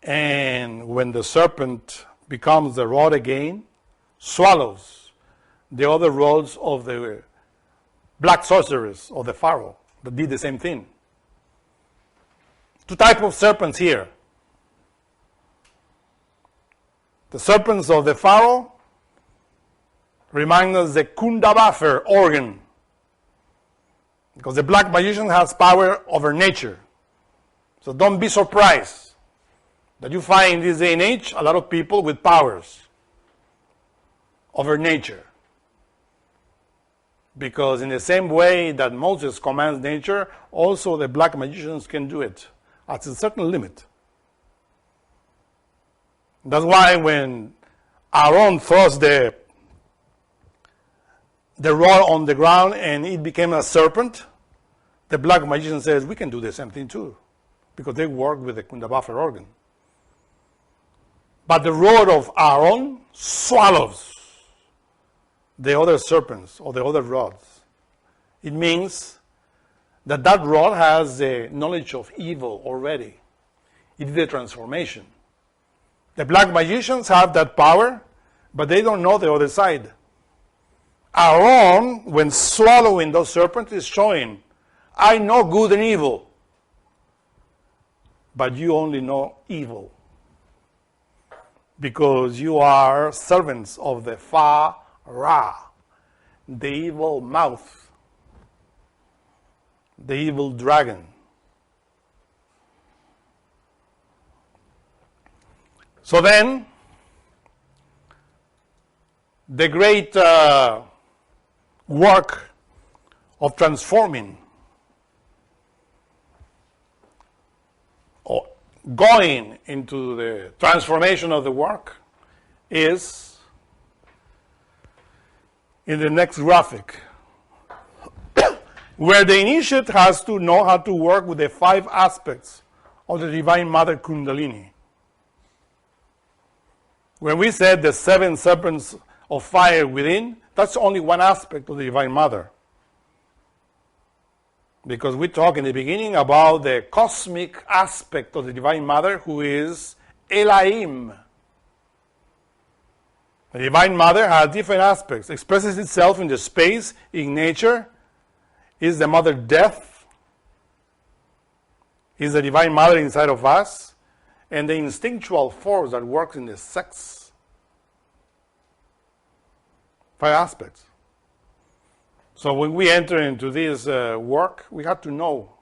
And when the serpent becomes the rod again, swallows the other rods of the black sorcerers of the Pharaoh that did the same thing. 2 types of serpents here. The serpents of the Pharaoh remind us the Kundabafer organ, because the black magician has power over nature. So don't be surprised that you find in this day and age a lot of people with powers over nature. Because in the same way that Moses commands nature, also the black magicians can do it at a certain limit. That's why when Aaron thrust the rod on the ground and it became a serpent, the black magician says, we can do the same thing too, because they work with the Kundabafer organ. But the rod of Aaron swallows the other serpents or the other rods. It means that that rod has the knowledge of evil already. It is the transformation. The black magicians have that power, but they don't know the other side. Aaron, when swallowing those serpents, is showing, I know good and evil, but you only know evil, because you are servants of the Fa-Ra, the evil mouth, the evil dragon. So then, the great work of transforming, or going into the transformation of the work, is in the next graphic, where the initiate has to know how to work with the 5 aspects of the Divine Mother Kundalini. When we said the 7 serpents of fire within, that's only one aspect of the Divine Mother. Because we talked in the beginning about the cosmic aspect of the Divine Mother, who is Elohim. The Divine Mother has different aspects. Expresses itself in the space, in nature. Is the Mother death? Is the Divine Mother inside of us? And the instinctual force that works in the sex. 5 aspects. So when we enter into this work, we have to know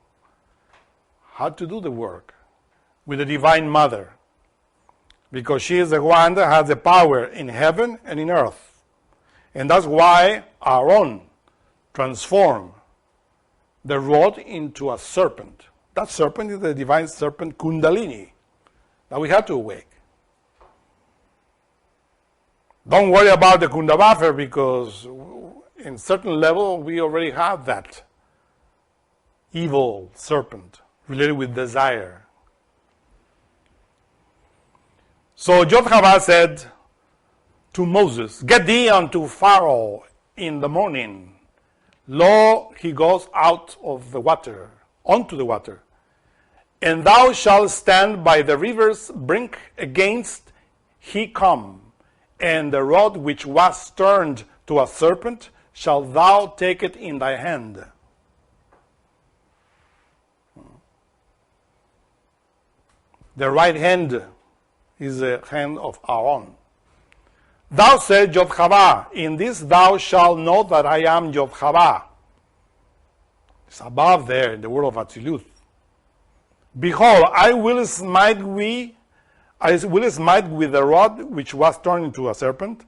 how to do the work with the Divine Mother, because she is the one that has the power in heaven and in earth. And that's why Aaron transformed the rod into a serpent. That serpent is the divine serpent Kundalini that we have to awake. Don't worry about the Kundabaffer, because in certain level we already have that evil serpent related with desire. So Yod-Hava said to Moses, "Get thee unto Pharaoh in the morning. Lo, he goes out of the water, onto the water. And thou shalt stand by the river's brink against he come. And the rod which was turned to a serpent, shalt thou take it in thy hand." The right hand is the hand of Aaron. "Thou said, Yod-Hava, in this thou shalt know that I am Yod-Hava." It's above there in the world of Atzilut. "Behold, I will smite with the rod which was turned into a serpent,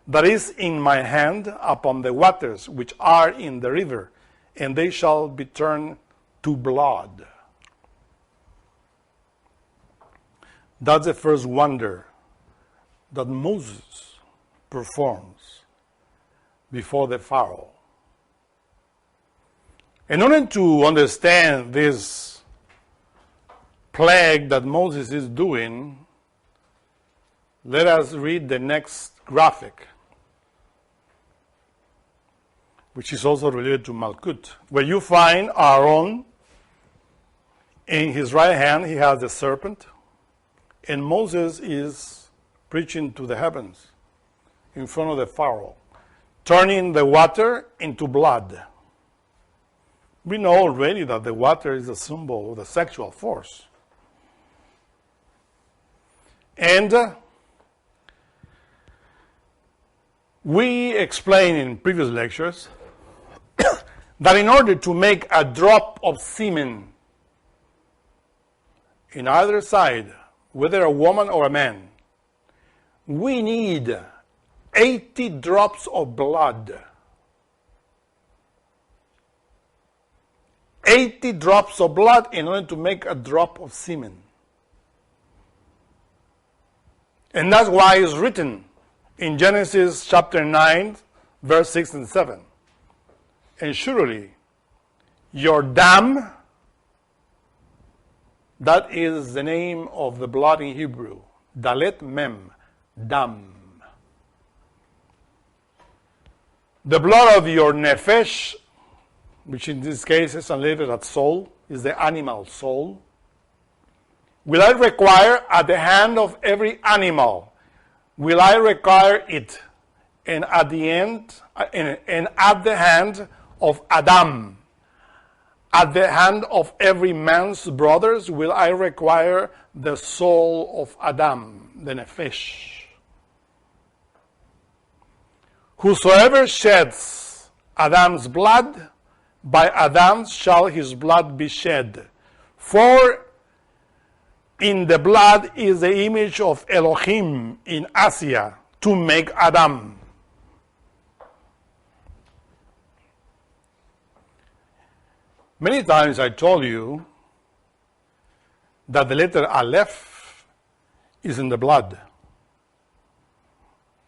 that is in my hand, upon the waters which are in the river, and they shall be turned to blood." That's the first wonder that Moses performs before the Pharaoh. In order to understand this plague that Moses is doing, let us read the next graphic, which is also related to Malkut, where you find Aaron. In his right hand he has the serpent, and Moses is preaching to the heavens in front of the Pharaoh, turning the water into blood. We know already that the water is a symbol of the sexual force. And we explained in previous lectures that in order to make a drop of semen in either side, whether a woman or a man, we need 80 drops of blood. 80 drops of blood in order to make a drop of semen. And that's why it's written in Genesis chapter 9, verse 6 and 7. "And surely your dam," that is the name of the blood in Hebrew, Dalet Mem, dam. "The blood of your nefesh," which in this case is translated as soul, is the animal soul, "will I require at the hand of every animal, will I require it, and at the end, and at the hand of Adam, at the hand of every man's brothers will I require the soul of Adam," the nefesh. "Whosoever sheds Adam's blood, by Adam shall his blood be shed. For in the blood is the image of Elohim in Asia to make Adam." Many times I told you that the letter Aleph is in the blood.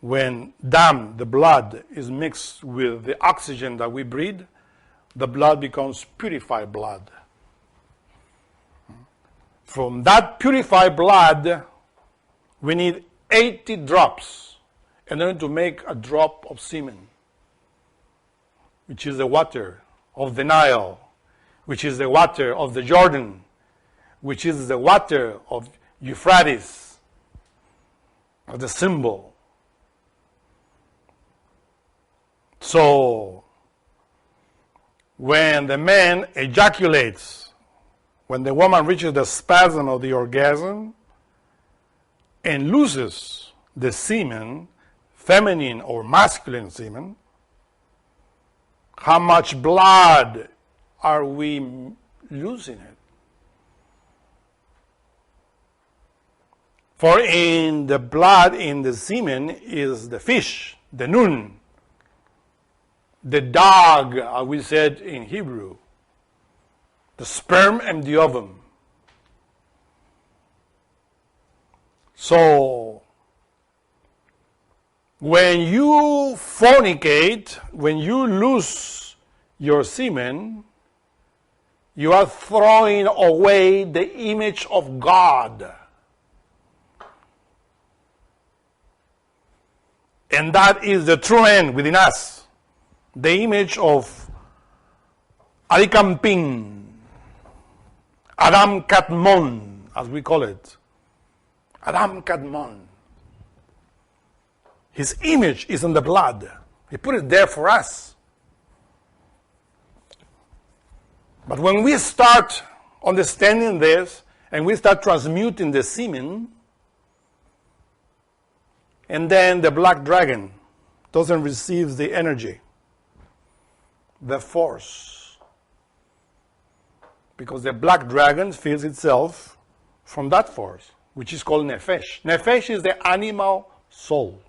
When dam, the blood, is mixed with the oxygen that we breathe, the blood becomes purified blood. From that purified blood, we need 80 drops in order to make a drop of semen, which is the water of the Nile, which is the water of the Jordan, which is the water of Euphrates, as the symbol. So, when the man ejaculates, when the woman reaches the spasm of the orgasm and loses the semen, feminine or masculine semen, how much blood are we losing it? For in the blood, in the semen, is the fish, the nun, the dog, as we said in Hebrew, the sperm and the ovum. So, when you fornicate, when you lose your semen, you are throwing away the image of God. And that is the true end within us. The image of Arikamping, Adam Kadmon, as we call it. Adam Kadmon. His image is in the blood. He put it there for us. But when we start understanding this, and we start transmuting the semen, and then the black dragon doesn't receive the energy, the force, because the black dragon feels itself from that force, which is called Nefesh. Nefesh is the animal soul.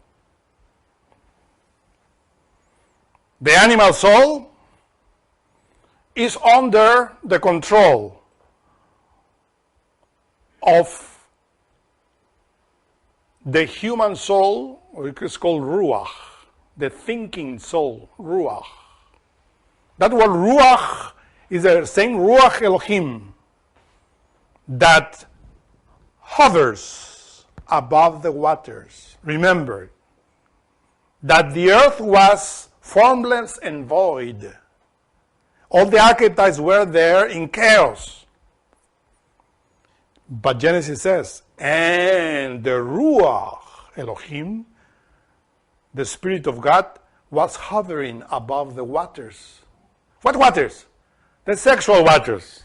The animal soul is under the control of the human soul, or it's called Ruach, the thinking soul, Ruach. That word Ruach is the same Ruach Elohim that hovers above the waters. Remember that the earth was formless and void. All the archetypes were there in chaos. But Genesis says, and the Ruach Elohim, the Spirit of God, was hovering above the waters. What waters? The sexual waters.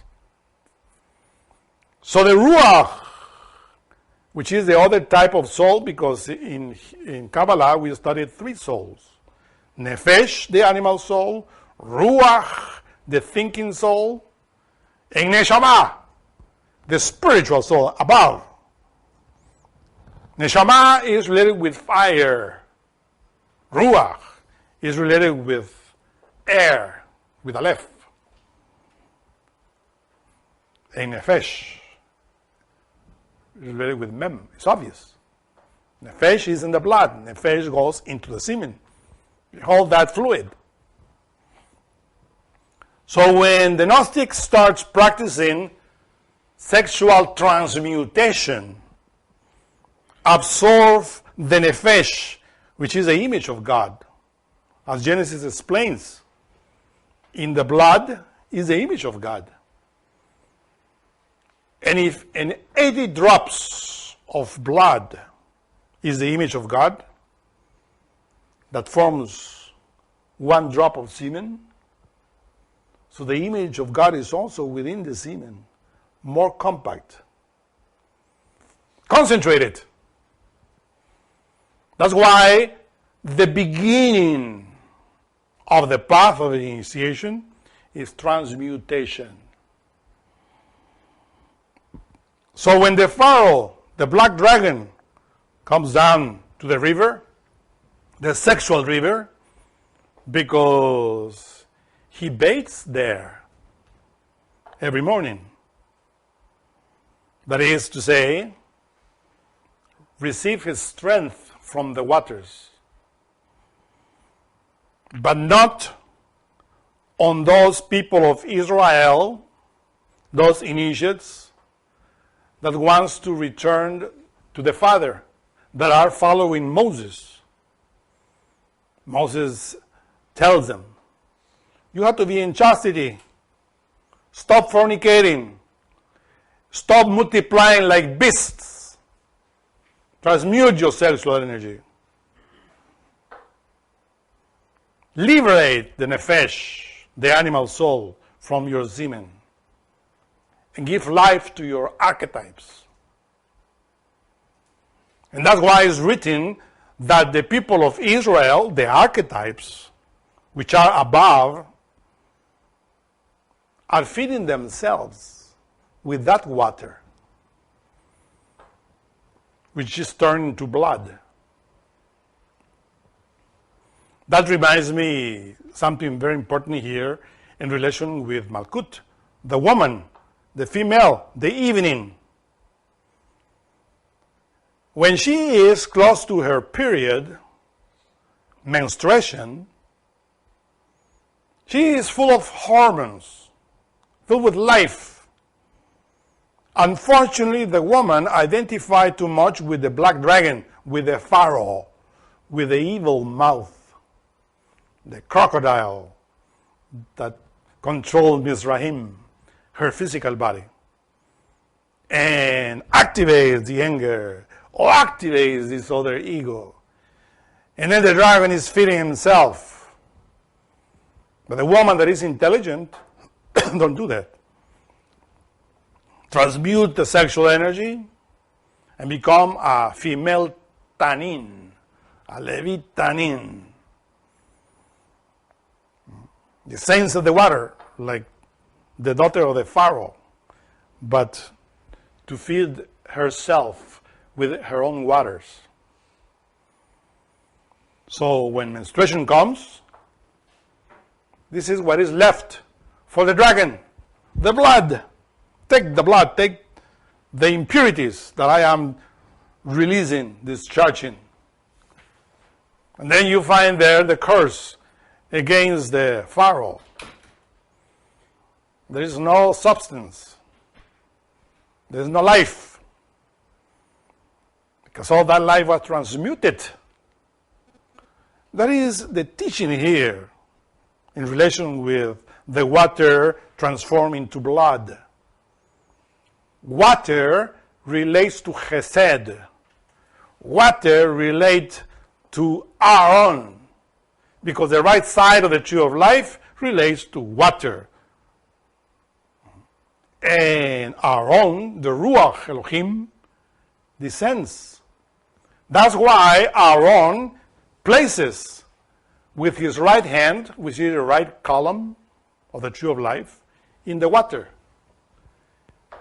So the Ruach, which is the other type of soul, because in Kabbalah we studied three souls. Nefesh, the animal soul, Ruach, the thinking soul, and Neshama, the spiritual soul above. Neshama is related with fire. Ruach is related with air, with Aleph. And Nefesh is related with Mem. It's obvious. Nefesh is in the blood. Nefesh goes into the semen. Hold that fluid. So when the Gnostic starts practicing sexual transmutation, absorb the Nefesh, which is the image of God, as Genesis explains, in the blood is the image of God. And if an 80 drops of blood is the image of God, that forms one drop of semen, so the image of God is also within the semen, more compact, concentrated. That's why the beginning of the path of the initiation is transmutation. So when the Pharaoh, the black dragon, comes down to the river, the sexual river, because he bathes there every morning. That is to say, receive his strength from the waters, but not on those people of Israel, those initiates that wants to return to the Father, that are following Moses. Moses tells them, you have to be in chastity. Stop fornicating. Stop multiplying like beasts. Transmute your sexual energy. Liberate the nefesh, the animal soul, from your semen. And give life to your archetypes. And that's why it's written that the people of Israel, the archetypes, which are above, are feeding themselves with that water, which is turned into blood. That reminds me something very important here in relation with Malkut, the woman, the female, the evening. When she is close to her period, menstruation, she is full of hormones, filled with life. Unfortunately, the woman identified too much with the black dragon, with the Pharaoh, with the evil mouth, the crocodile that controlled Mizrahim, her physical body, and activates the anger, or activates this other ego. And then the dragon is feeding himself. But the woman that is intelligent, don't do that. Transmute the sexual energy and become a female tanin, a Levit tanin. The saints of the water, like the daughter of the Pharaoh, but to feed herself with her own waters. So when menstruation comes, this is what is left for the dragon, the blood. Take the blood, take the impurities that I am releasing, discharging. And then you find there the curse against the Pharaoh. There is no substance. There is no life. Because all that life was transmuted. That is the teaching here in relation with the water transformed into blood. Water relates to Chesed. Water relates to Aaron. Because the right side of the tree of life relates to water. And Aaron, the Ruach Elohim, descends. That's why Aaron places with his right hand, which is the right column of the tree of life, in the water,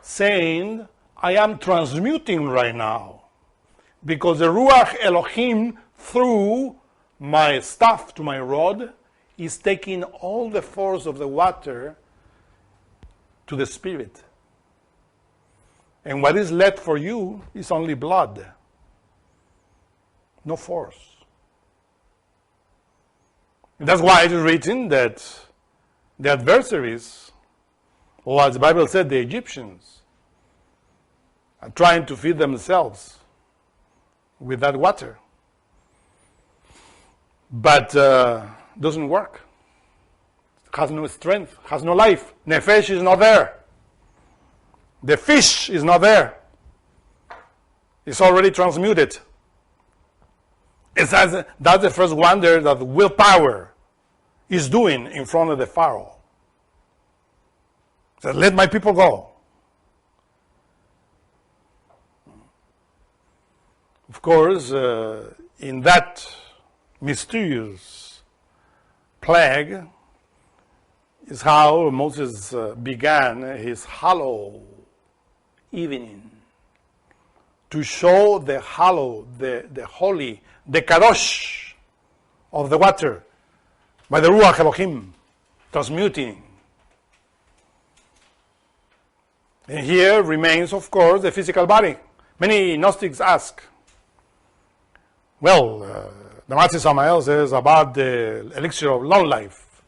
saying, I am transmuting right now. Because the Ruach Elohim, through my staff to my rod, is taking all the force of the water to the spirit. And what is left for you is only blood, no force. And that's why it is written that the adversaries, or as the Bible said, the Egyptians, are trying to feed themselves with that water. But doesn't work. Has no strength, has no life. Nefesh is not there. The fish is not there. It's already transmuted. That's the first wonder that willpower is doing in front of the Pharaoh. So let my people go. Of course, in that mysterious plague is how Moses began his hallow evening, to show the hallow, the holy, the kadosh of the water by the Ruach Elohim transmuting. And here remains, of course, the physical body. Many Gnostics ask, well, the Master Samael says about the elixir of long life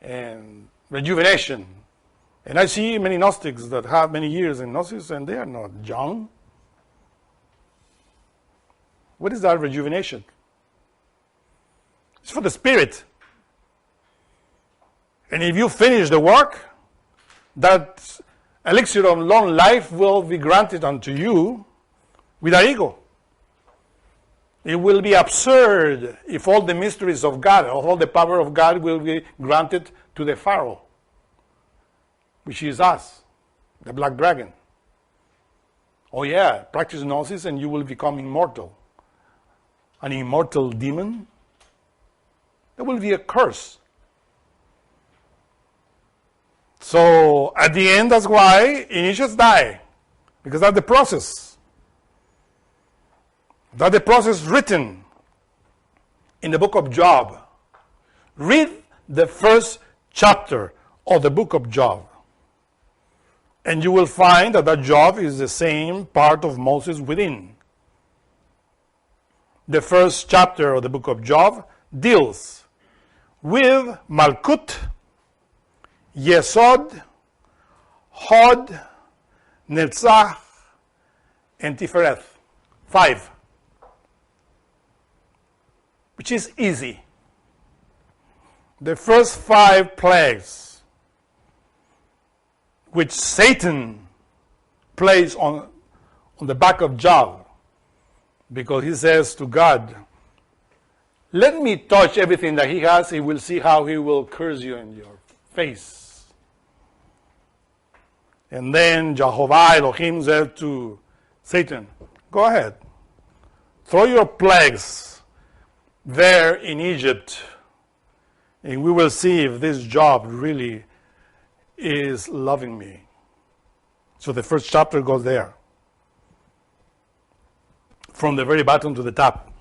and rejuvenation. And I see many Gnostics that have many years in Gnosis and they are not young. What is that rejuvenation? It's for the spirit. And if you finish the work, that elixir of long life will be granted unto you without ego. It will be absurd if all the mysteries of God, all the power of God will be granted to the Pharaoh, which is us, the black dragon. Oh yeah, practice gnosis and you will become immortal. An immortal demon? That will be a curse. So at the end, that's why initiates die, because that's the process. That's the process written in the book of Job. Read the first chapter of the book of Job, and you will find that Job is the same part of Moses within. The first chapter of the book of Job deals with Malkut, Yesod, Hod, Netzach, and Tifereth. 5. Which is easy. The first 5 plagues which Satan plays on the back of Job, because he says to God, let me touch everything that he has, he will see how he will curse you in your face. And then Jehovah Elohim said to Satan, go ahead, throw your plagues there in Egypt, and we will see if this Job really is loving me. So the first chapter goes there, from the very bottom to the top.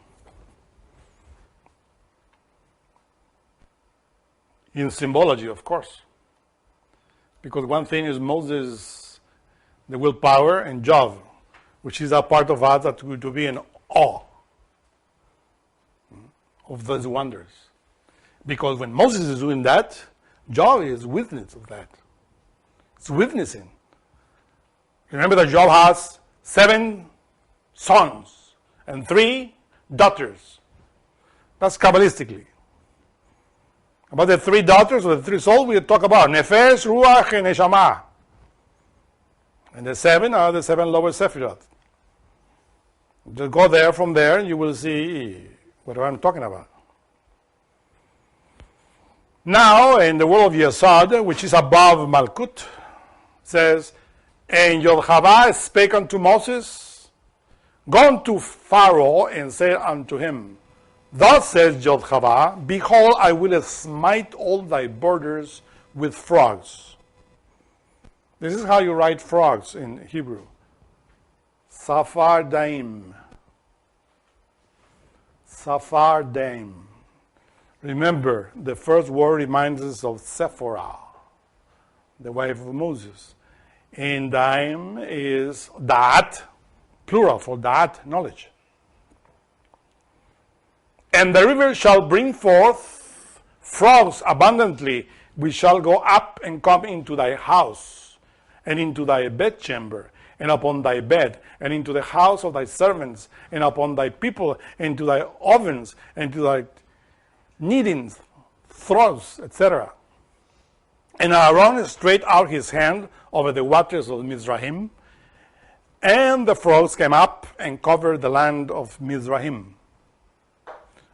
In symbology, of course. Because one thing is Moses, the willpower, and Job, which is a part of us that to be in awe of those wonders. Because when Moses is doing that, Job is witness of that. It's witnessing. Remember that Job has 7 sons and 3 daughters. That's Kabbalistically. About the 3 daughters or the 3 souls we talk about, Nefesh, Ruach, and Neshama. And the 7 are the 7 lower Sephiroth. Just go there, from there, and you will see what I'm talking about. Now, in the world of Yesod, which is above Malkut, says, and Yod-Hava spake unto Moses, go unto Pharaoh and say unto him, thus says Yod-Hava, behold, I will smite all thy borders with frogs. This is how you write frogs in Hebrew. Safar Daim. Safar Daim. Remember, the first word reminds us of Sephora, the wife of Moses. And Daim is Da'at, plural for Da'at, knowledge. And the river shall bring forth frogs abundantly, which shall go up and come into thy house, and into thy bedchamber, and upon thy bed, and into the house of thy servants, and upon thy people, and to thy ovens, and to thy kneading troughs, etc. And Aaron stretched out his hand over the waters of Mizraim, and the frogs came up and covered the land of Mizraim.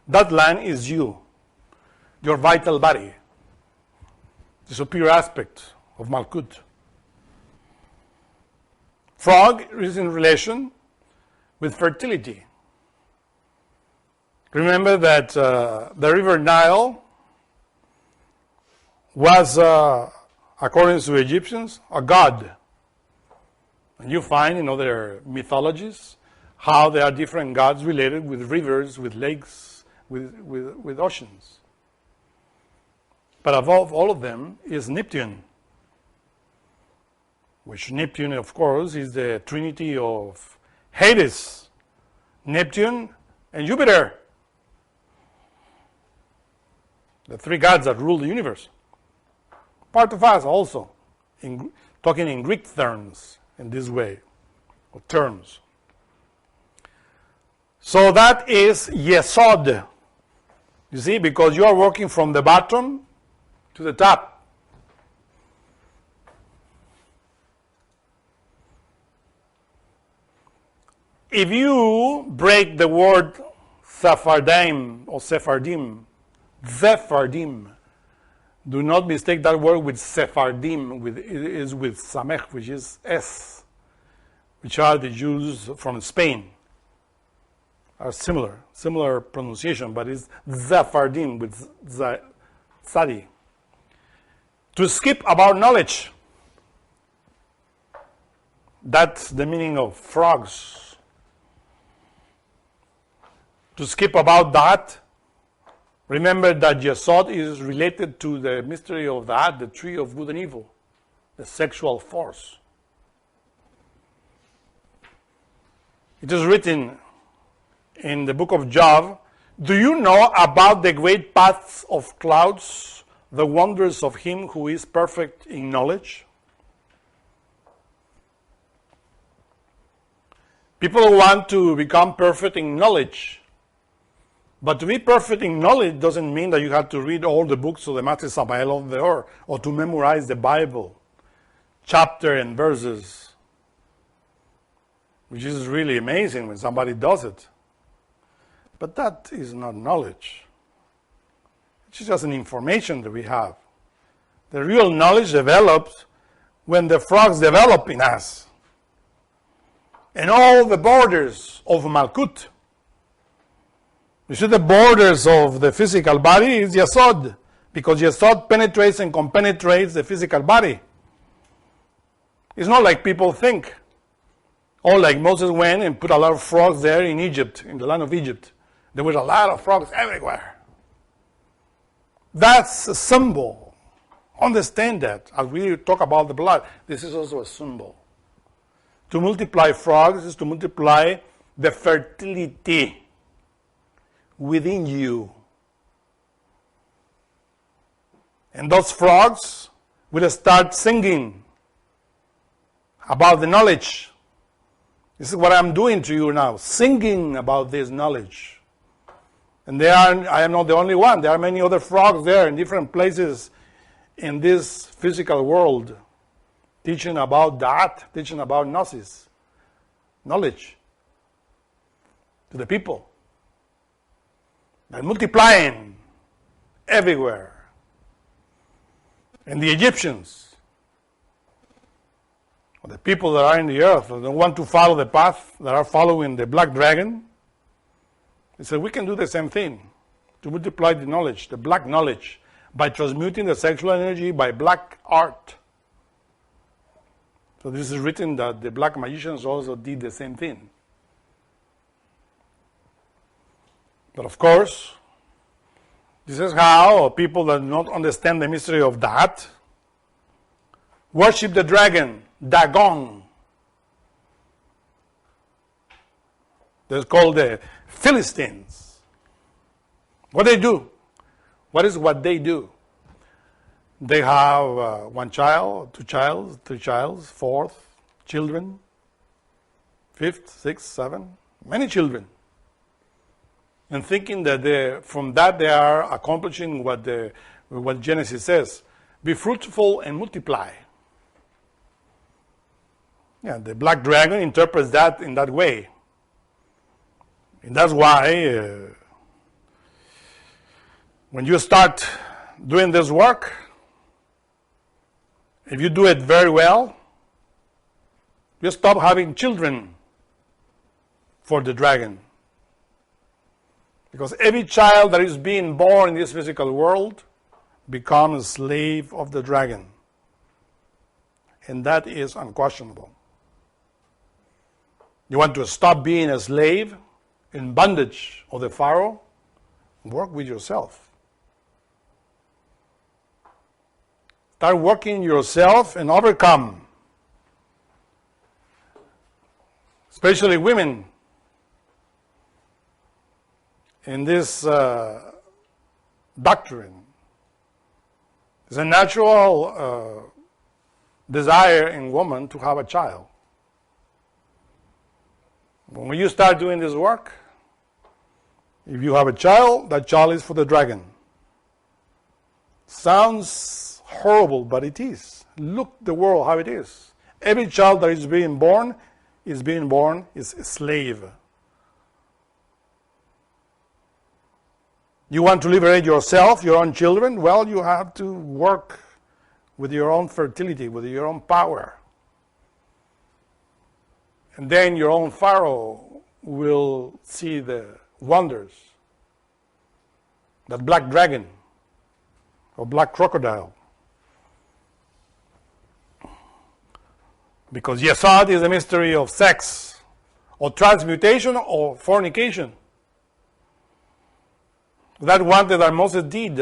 That land is you, your vital body, the superior aspect of Malkut. Frog is in relation with fertility. Remember that the river Nile was, according to Egyptians, a god. And you find in other mythologies how there are different gods related with rivers, with lakes, with oceans. But above all of them is Neptune, which Neptune, of course, is the trinity of Hades, Neptune, and Jupiter. The 3 gods that rule the universe. Part of us also, talking in Greek terms in this way, or terms. So that is Yesod. You see, because you are working from the bottom to the top. If you break the word Sephardim or Sephardim. Sephardim. Do not mistake that word with Sephardim. It is with Samech, which is S, which are the Jews from Spain. Are similar pronunciation, but it's Sephardim with Tzadi. To skip about knowledge. That's the meaning of frogs. To skip about that, remember that Yesod is related to the mystery of that, the tree of good and evil, the sexual force. It is written in the book of Job, do you know about the great paths of clouds, the wonders of him who is perfect in knowledge? People want to become perfect in knowledge. But to be perfect in knowledge doesn't mean that you have to read all the books of the Master Samael of the Or, or to memorize the Bible, chapter and verses, which is really amazing when somebody does it. But that is not knowledge. It's just an information that we have. The real knowledge develops when the frogs develop in us. And all the borders of Malkut. You see, the borders of the physical body is Yesod, because Yesod penetrates and compenetrates the physical body. It's not like people think. Or like Moses went and put a lot of frogs there in Egypt, in the land of Egypt. There was a lot of frogs everywhere. That's a symbol. Understand that. As we talk about the blood, this is also a symbol. To multiply frogs is to multiply the fertility within you. And those frogs will start singing about the knowledge. This is what I'm doing to you now, singing about this knowledge. And I am not the only one. There are many other frogs there in different places in this physical world, teaching about that, teaching about gnosis, knowledge to the people. And multiplying everywhere. And the Egyptians, or the people that are in the earth, that don't want to follow the path, that are following the black dragon, they said, we can do the same thing, to multiply the knowledge, the black knowledge, by transmuting the sexual energy by black art. So this is written that the black magicians also did the same thing. But of course, this is how people that do not understand the mystery of that worship the dragon, Dagon. They're called the Philistines. What they do? What is what they do? They have one child, two childs, three childs, fourth, children, fifth, sixth, seventh, many children. And thinking that from that they are accomplishing what Genesis says, be fruitful and multiply. Yeah, the black dragon interprets that in that way. And that's why when you start doing this work, if you do it very well, you stop having children for the dragon. Because every child that is being born in this physical world becomes a slave of the dragon. And that is unquestionable. You want to stop being a slave in bondage of the Pharaoh? Work with yourself. Start working yourself and overcome. Especially women. In this doctrine. It's a natural desire in woman to have a child. When you start doing this work, if you have a child, that child is for the dragon. Sounds horrible, but it is. Look the world how it is. Every child that is being born is a slave. You want to liberate yourself, your own children? Well, you have to work with your own fertility, with your own power. And then your own Pharaoh will see the wonders. That black dragon or black crocodile. Because Yesod is a mystery of sex, or transmutation, or fornication. That one that Moses did.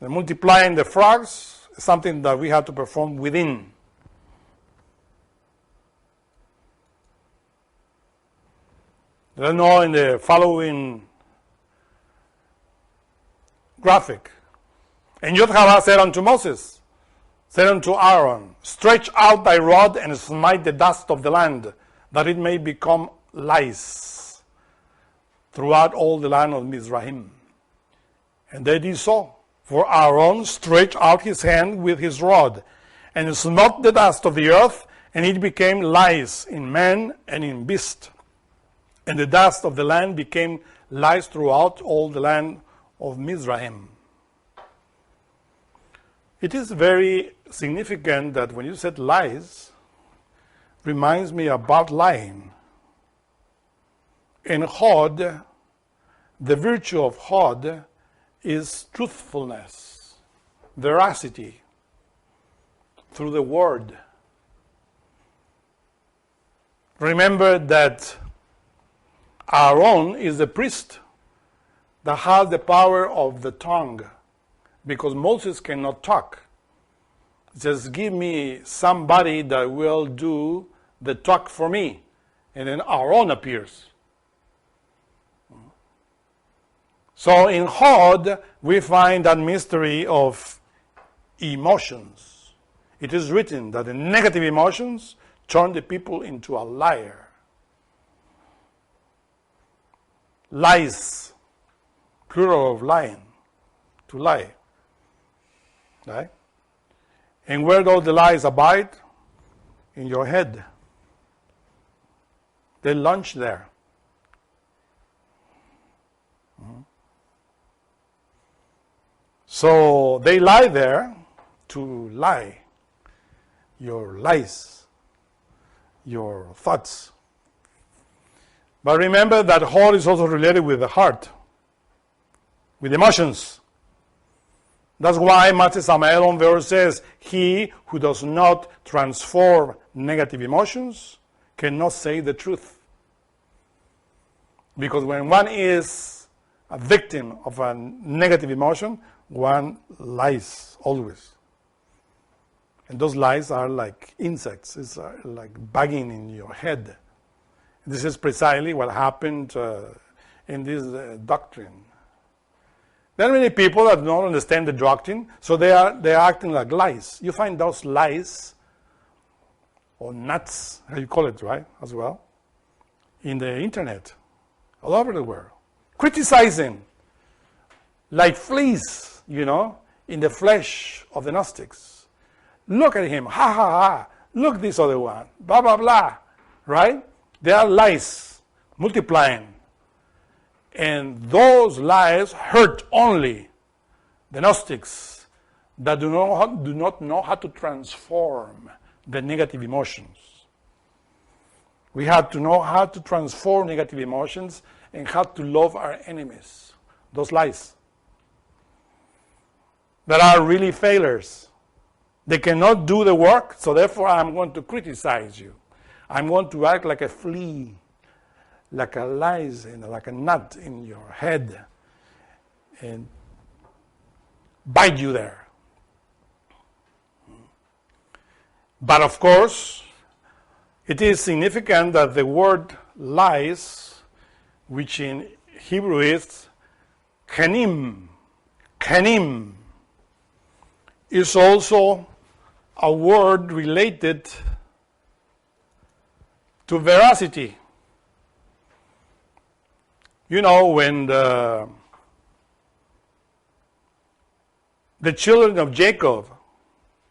The multiplying the frogs is something that we have to perform within. Let's know in the following graphic. And Yod-Hah said unto Moses, said unto Aaron, stretch out thy rod and smite the dust of the land, that it may become lice throughout all the land of Mizraim. And they did so. For Aaron stretched out his hand with his rod, and smote the dust of the earth, and it became lice in man and in beast. And the dust of the land became lice throughout all the land of Mizraim. It is very significant that when you said lies, reminds me about lying. In Hod, the virtue of Hod is truthfulness, veracity, through the word. Remember that Aaron is the priest that has the power of the tongue, because Moses cannot talk. Just give me somebody that will do the talk for me. And then Aaron appears. So in Hod, we find that mystery of emotions. It is written that the negative emotions turn the people into a liar. Lies, plural of lying, to lie. Right? And where do the lies abide? In your head. They launch there. So they lie there to lie. Your lies, your thoughts. But remember that Hod is also related with the heart, with emotions. That's why Matthew Samael on verse says, he who does not transform negative emotions cannot say the truth. Because when one is a victim of a negative emotion, one lies always. And those lies are like insects. It's like bugging in your head. This is precisely what happened in this doctrine. There are many people that don't understand the doctrine, so they are acting like lies. You find those lies, or nuts, how you call it, right, as well, in the internet, all over the world. Criticizing, like fleas, in the flesh of the Gnostics. Look at him, ha ha ha, look this other one, blah blah blah, right? They are lies, multiplying. And those lies hurt only the Gnostics that do not know how to transform the negative emotions. We have to know how to transform negative emotions and how to love our enemies. Those lies that are really failures. They cannot do the work, so therefore I'm going to criticize you. I'm going to act like a flea, like a lice, like a nut in your head, and bite you there. But of course, it is significant that the word lies, which in Hebrew is kanim, is also a word related to veracity. When the children of Jacob,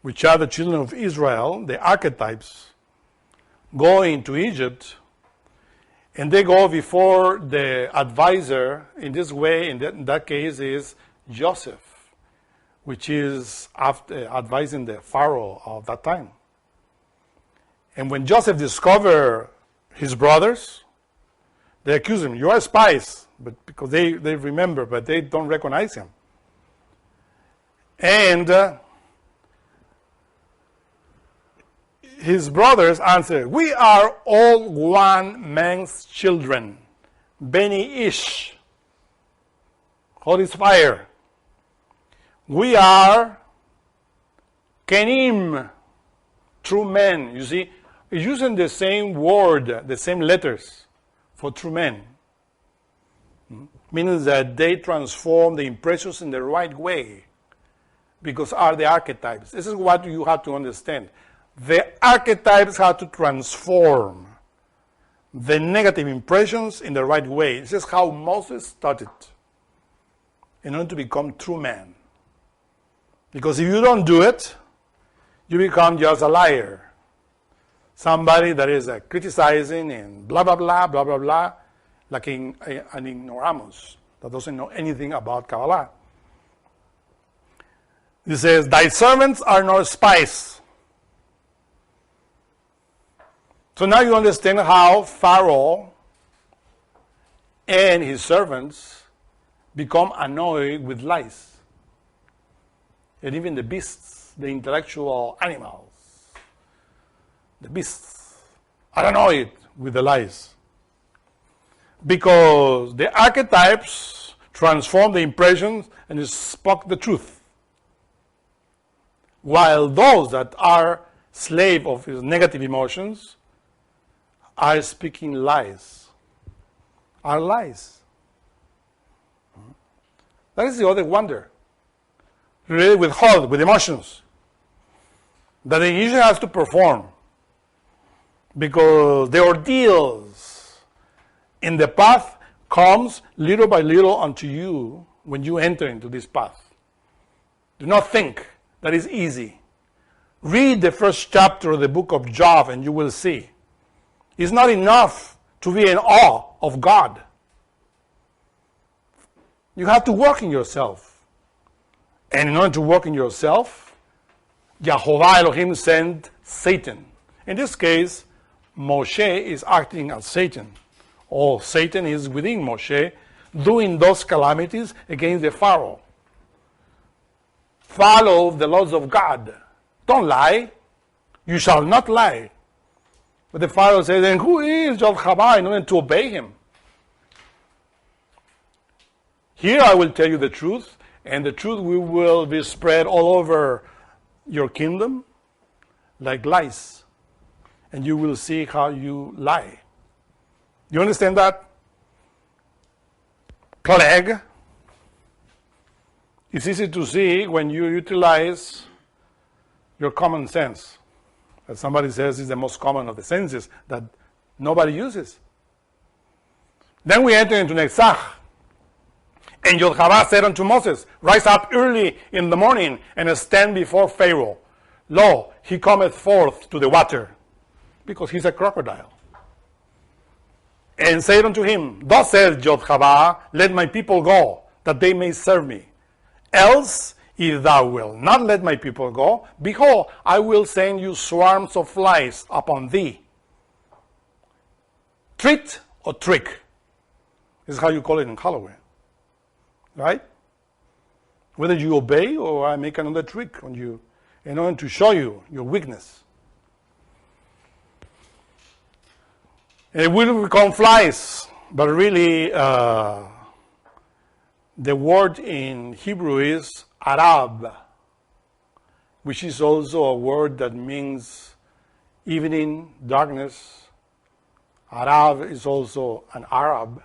which are the children of Israel, the archetypes, go into Egypt, And they go before the advisor. In this way, in that case, is Joseph, which is advising the Pharaoh of that time. And when Joseph discovered his brothers, they accuse him. You are spies, but because they remember, but they don't recognize him. And his brothers answered, we are all one man's children, Beni Ish. What is fire? We are Kenim, true men. You see, he's using the same word, the same letters for true men. Meaning that they transform the impressions in the right way, because are the archetypes. This is what you have to understand. The archetypes have to transform the negative impressions in the right way. This is how Moses started in order to become true man. Because if you don't do it, you become just a liar. Somebody that is criticizing and blah, blah, blah, blah, blah, blah, like an ignoramus that doesn't know anything about Kabbalah. He says, thy servants are not spies. So now you understand how Pharaoh and his servants become annoyed with lies. And even the beasts, the intellectual animals, the beasts are annoyed with the lies. Because the archetypes transform the impressions and spoke the truth. While those that are slave of his negative emotions are speaking lies. Are lies. That is the other wonder. Related with heart, with emotions. That the usually has to perform. Because the ordeals in the path comes little by little unto you when you enter into this path. Do not think that is easy. Read the first chapter of the book of Job and you will see. It's not enough to be in awe of God. You have to work in yourself. And in order to work in yourself, Jehovah Elohim sent Satan. In this case, Moshe is acting as Satan. Or Satan is within Moshe, doing those calamities against the Pharaoh. Follow the laws of God. Don't lie. You shall not lie. But the Pharaoh says, then who is Jehovah in order to obey him? Here I will tell you the truth, and the truth will be spread all over your kingdom like lice. And you will see how you lie. You understand that? Plague. It's easy to see when you utilize your common sense. As somebody says, is the most common of the senses that nobody uses. Then we enter into Netzach. And Jehovah said unto Moses, rise up early in the morning and stand before Pharaoh. Lo, he cometh forth to the water, because he's a crocodile. And said unto him, thus says Jehovah, let my people go, that they may serve me. Else, if thou wilt not let my people go, behold, I will send you swarms of flies upon thee. Treat or trick. This is how you call it in Halloween. Right? Whether you obey or I make another trick on you in order to show you your weakness. And it will become flies, but really the word in Hebrew is Arab, which is also a word that means evening, darkness. Arab is also an Arab,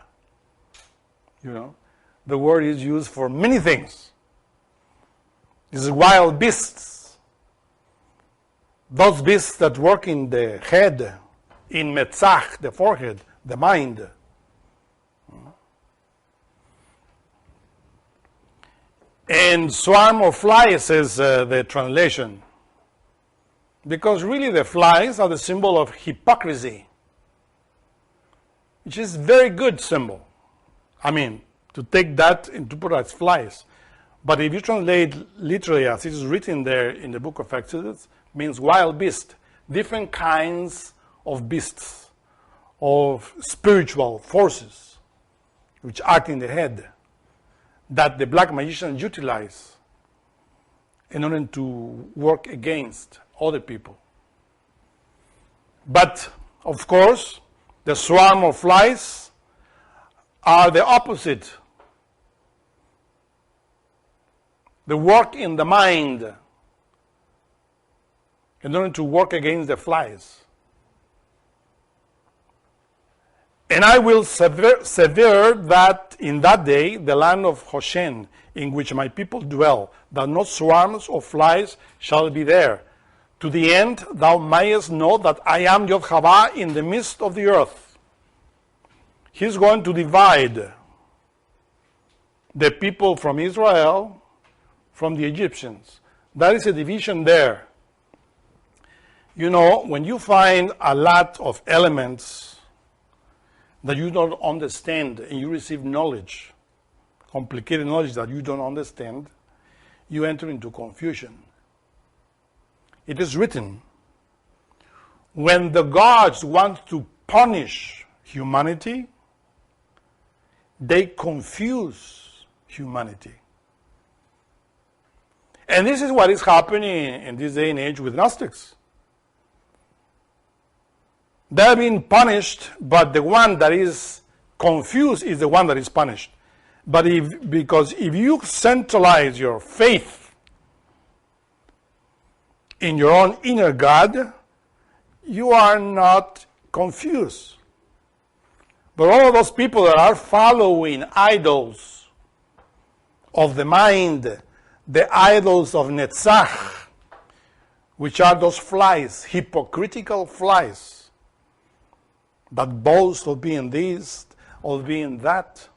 you know. The word is used for many things. These wild beasts. Those beasts that work in the head, in Metzach, the forehead, the mind. And swarm of flies is the translation. Because really the flies are the symbol of hypocrisy. which is a very good symbol. I mean, to take that and to put it as flies. But if you translate literally as it is written there in the book of Exodus, it means wild beast, different kinds of beasts, of spiritual forces which act in the head that the black magicians utilize in order to work against other people. But, of course, the swarm of flies are the opposite. The work in the mind in order to work against the flies. And I will sever that in that day the land of Goshen, in which my people dwell, that no swarms of flies shall be there. To the end thou mayest know that I am Yod-Hava in the midst of the earth. He's going to divide the people from Israel from the Egyptians. That is a division there. You know, when you find a lot of elements that you don't understand and you receive knowledge, complicated knowledge that you don't understand, you enter into confusion. It is written, when the gods want to punish humanity, they confuse humanity. And this is what is happening in this day and age with Gnostics. They're being punished, but the one that is confused is the one that is punished. But because if you centralize your faith in your own inner God, you are not confused. But all of those people that are following idols of the mind, the idols of Netzach, which are those flies, hypocritical flies, that boast of being this, of being that,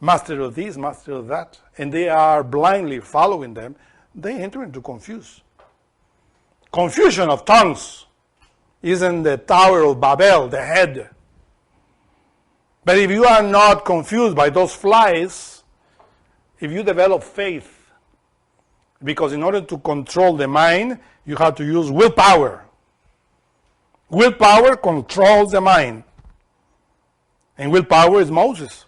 master of this, master of that, and they are blindly following them, they enter into confusion. Confusion of tongues is in the Tower of Babel, the head. But if you are not confused by those flies, if you develop faith, because in order to control the mind, you have to use willpower. Willpower controls the mind. And willpower is Moses.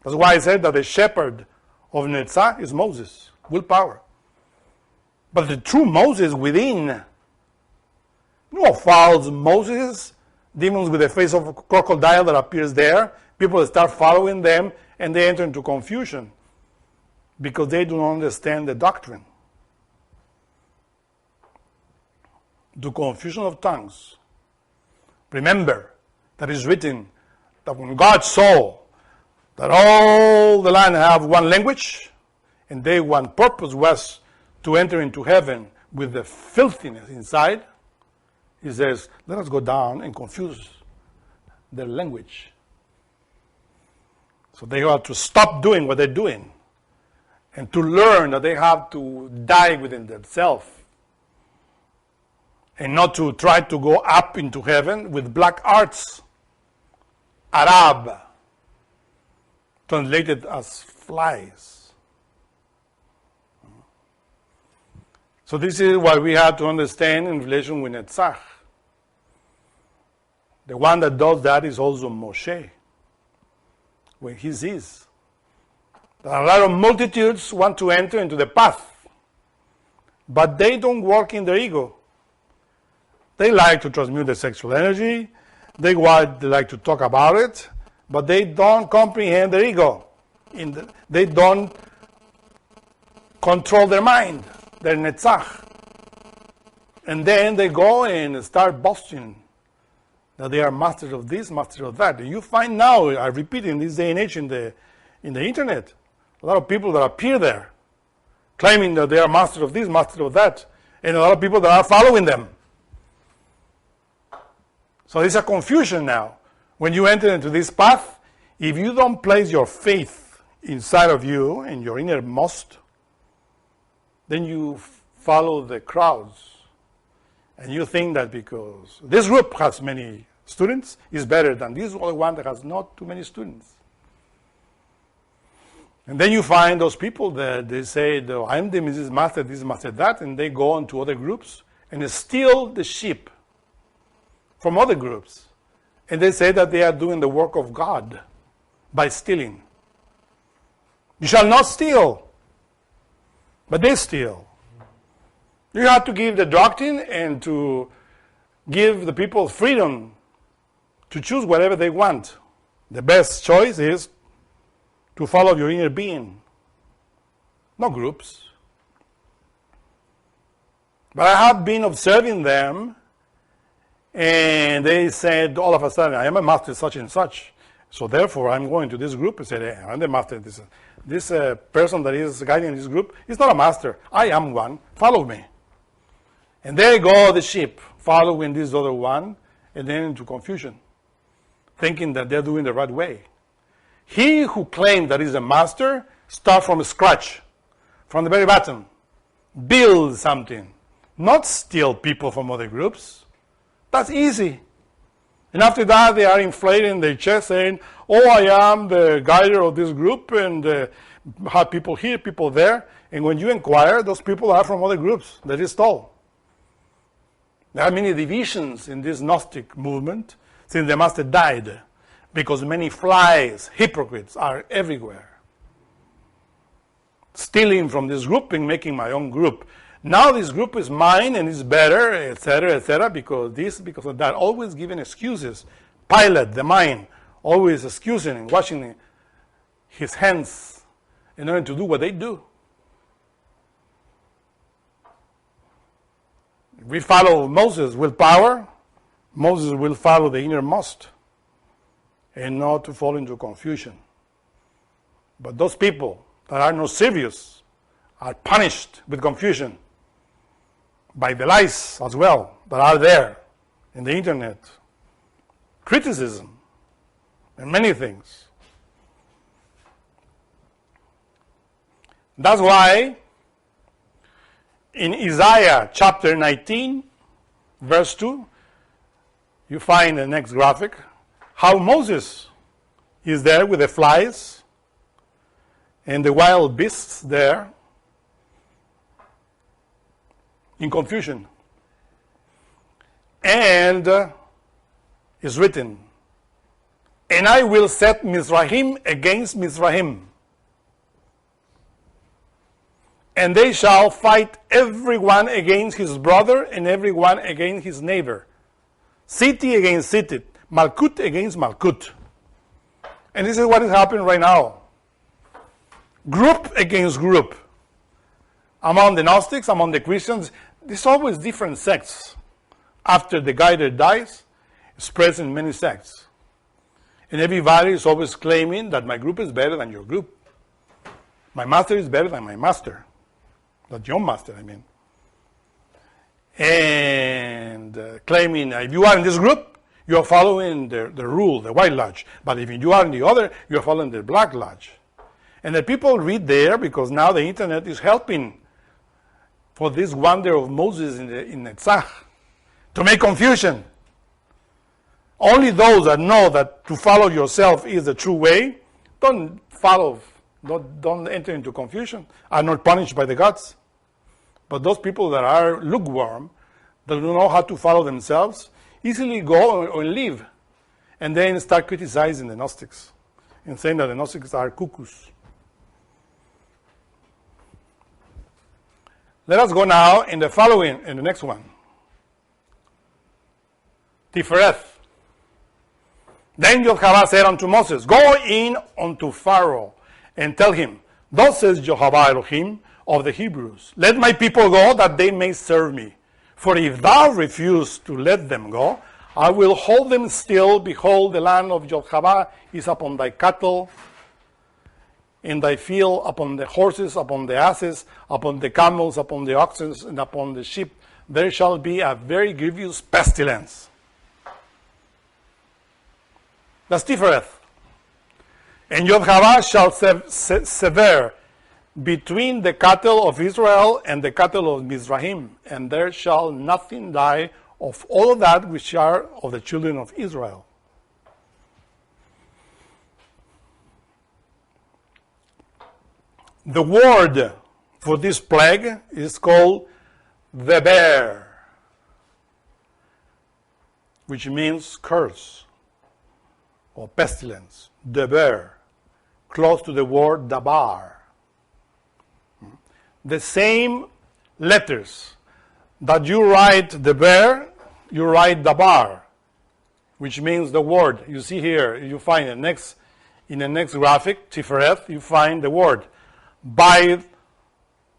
That's why I said that the shepherd of Netzach is Moses. Willpower. But the true Moses within, false Moses, demons with the face of a crocodile that appears there, people start following them and they enter into confusion because they do not understand the doctrine. The confusion of tongues. Remember that is written that when God saw that all the land have one language, and their one purpose was to enter into heaven with the filthiness inside, he says, let us go down and confuse their language. So they have to stop doing what they're doing and to learn that they have to die within themselves and not to try to go up into heaven with black arts. Arab, translated as flies. So this is what we have to understand in relation with Netzach. The one that does that is also Moshe. When he sees that a lot of multitudes want to enter into the path, but they don't work in their ego. They like to transmute the sexual energy, they like to talk about it, but they don't comprehend their ego. They don't control their mind, their Netzach. And then they go and start boasting that they are masters of this, masters of that. And you find now, I repeat, in this day and age in the internet, a lot of people that appear there claiming that they are masters of this, masters of that, and a lot of people that are following them. So there's a confusion now. When you enter into this path, if you don't place your faith inside of you and your innermost, then you follow the crowds. And you think that because this group has many students is better than this other one that has not too many students. And then you find those people that they say, I'm the Mrs. Master, this master, that, and they go on to other groups and they steal the sheep from other groups. And they say that they are doing the work of God by stealing. You shall not steal, but they steal. You have to give the doctrine and to give the people freedom to choose whatever they want. The best choice is to follow your inner being, no groups. But I have been observing them, and they said all of a sudden, I am a master such and such, so therefore I'm going to this group and said, hey, I'm the master. This person that is guiding this group is not a master. I am one. Follow me. And there go the sheep, following this other one, and then into confusion, thinking that they're doing the right way. He who claims that he's a master starts from scratch, from the very bottom. Build something, not steal people from other groups. That's easy. And after that, they are inflating their chest saying, oh, I am the guider of this group, and have people here, people there. And when you inquire, those people are from other groups that is stole. There are many divisions in this Gnostic movement since the master died, because many flies, hypocrites, are everywhere. Stealing from this group and making my own group. Now this group is mine and it's better, etc., because this, because of that. Always giving excuses. Pilate, the mind, always excusing and washing his hands in order to do what they do. If we follow Moses with power, Moses will follow the innermost and not to fall into confusion. But those people that are not serious are punished with confusion by the lies as well that are there in the internet. Criticism and many things. That's why in Isaiah chapter 19, verse 2, you find the next graphic, how Moses is there with the flies and the wild beasts there in confusion. And is written, and I will set Mizraim against Mizraim, and they shall fight everyone against his brother and everyone against his neighbor, city against city, Malkut against Malkut. And this is what is happening right now. Group against group. Among the Gnostics, among the Christians, there's always different sects. After the guider dies, it spreads in many sects. And everybody is always claiming that my group is better than your group. My master is better than my master. Not your master, I mean. And claiming if you are in this group, you are following the rule, the white lodge. But if you are in the other, you are following the black lodge. And the people read there because now the internet is helping for this wonder of Moses in Netzach to make confusion. Only those that know that to follow yourself is the true way, don't follow, don't enter into confusion, are not punished by the gods. But those people that are lukewarm, that don't know how to follow themselves, easily go or leave, and then start criticizing the Gnostics and saying that the Gnostics are cuckoos. Let us go now in the next one. Tifereth. Then Jehovah said unto Moses, go in unto Pharaoh and tell him, thus says Jehovah Elohim of the Hebrews, let my people go that they may serve me. For if thou refuse to let them go, I will hold them still. Behold, the land of Jehovah is upon thy cattle, in thy field, upon the horses, upon the asses, upon the camels, upon the oxen, and upon the sheep. There shall be a very grievous pestilence. That's Tifereth. And Jehovah shall sever between the cattle of Israel and the cattle of Mizraim, and there shall nothing die of all of that which are of the children of Israel. The word for this plague is called the bear, which means curse or pestilence. The bear, close to the word dabar. The same letters that you write the bear, you write dabar, which means the word. You see here, you find in the next graphic, Tifereth, you find the word. By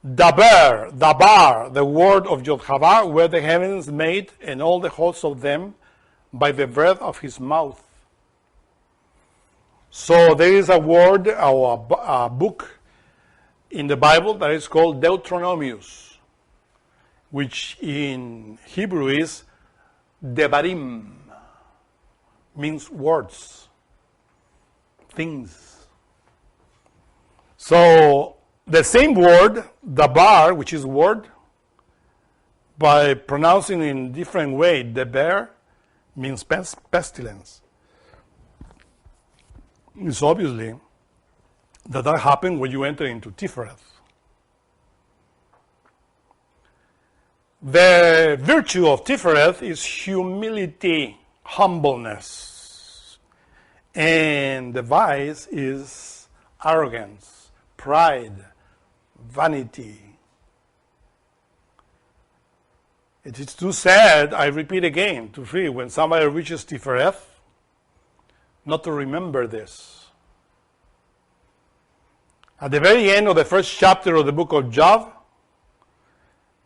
dabar, the word of Yod-Hava, were the heavens made, and all the hosts of them, by the breath of his mouth. So there is a word, or a book in the Bible that is called Deuteronomius, which in Hebrew is Devarim, means words, things. So the same word, dabar, which is word, by pronouncing in different way, deber, means pestilence. It's obviously that happened when you enter into Tifereth. The virtue of Tifereth is humility, humbleness. And the vice is arrogance, pride, vanity. It is too sad, I repeat again, to free when somebody reaches Tifereth, not to remember this. At the very end of the first chapter of the book of Job,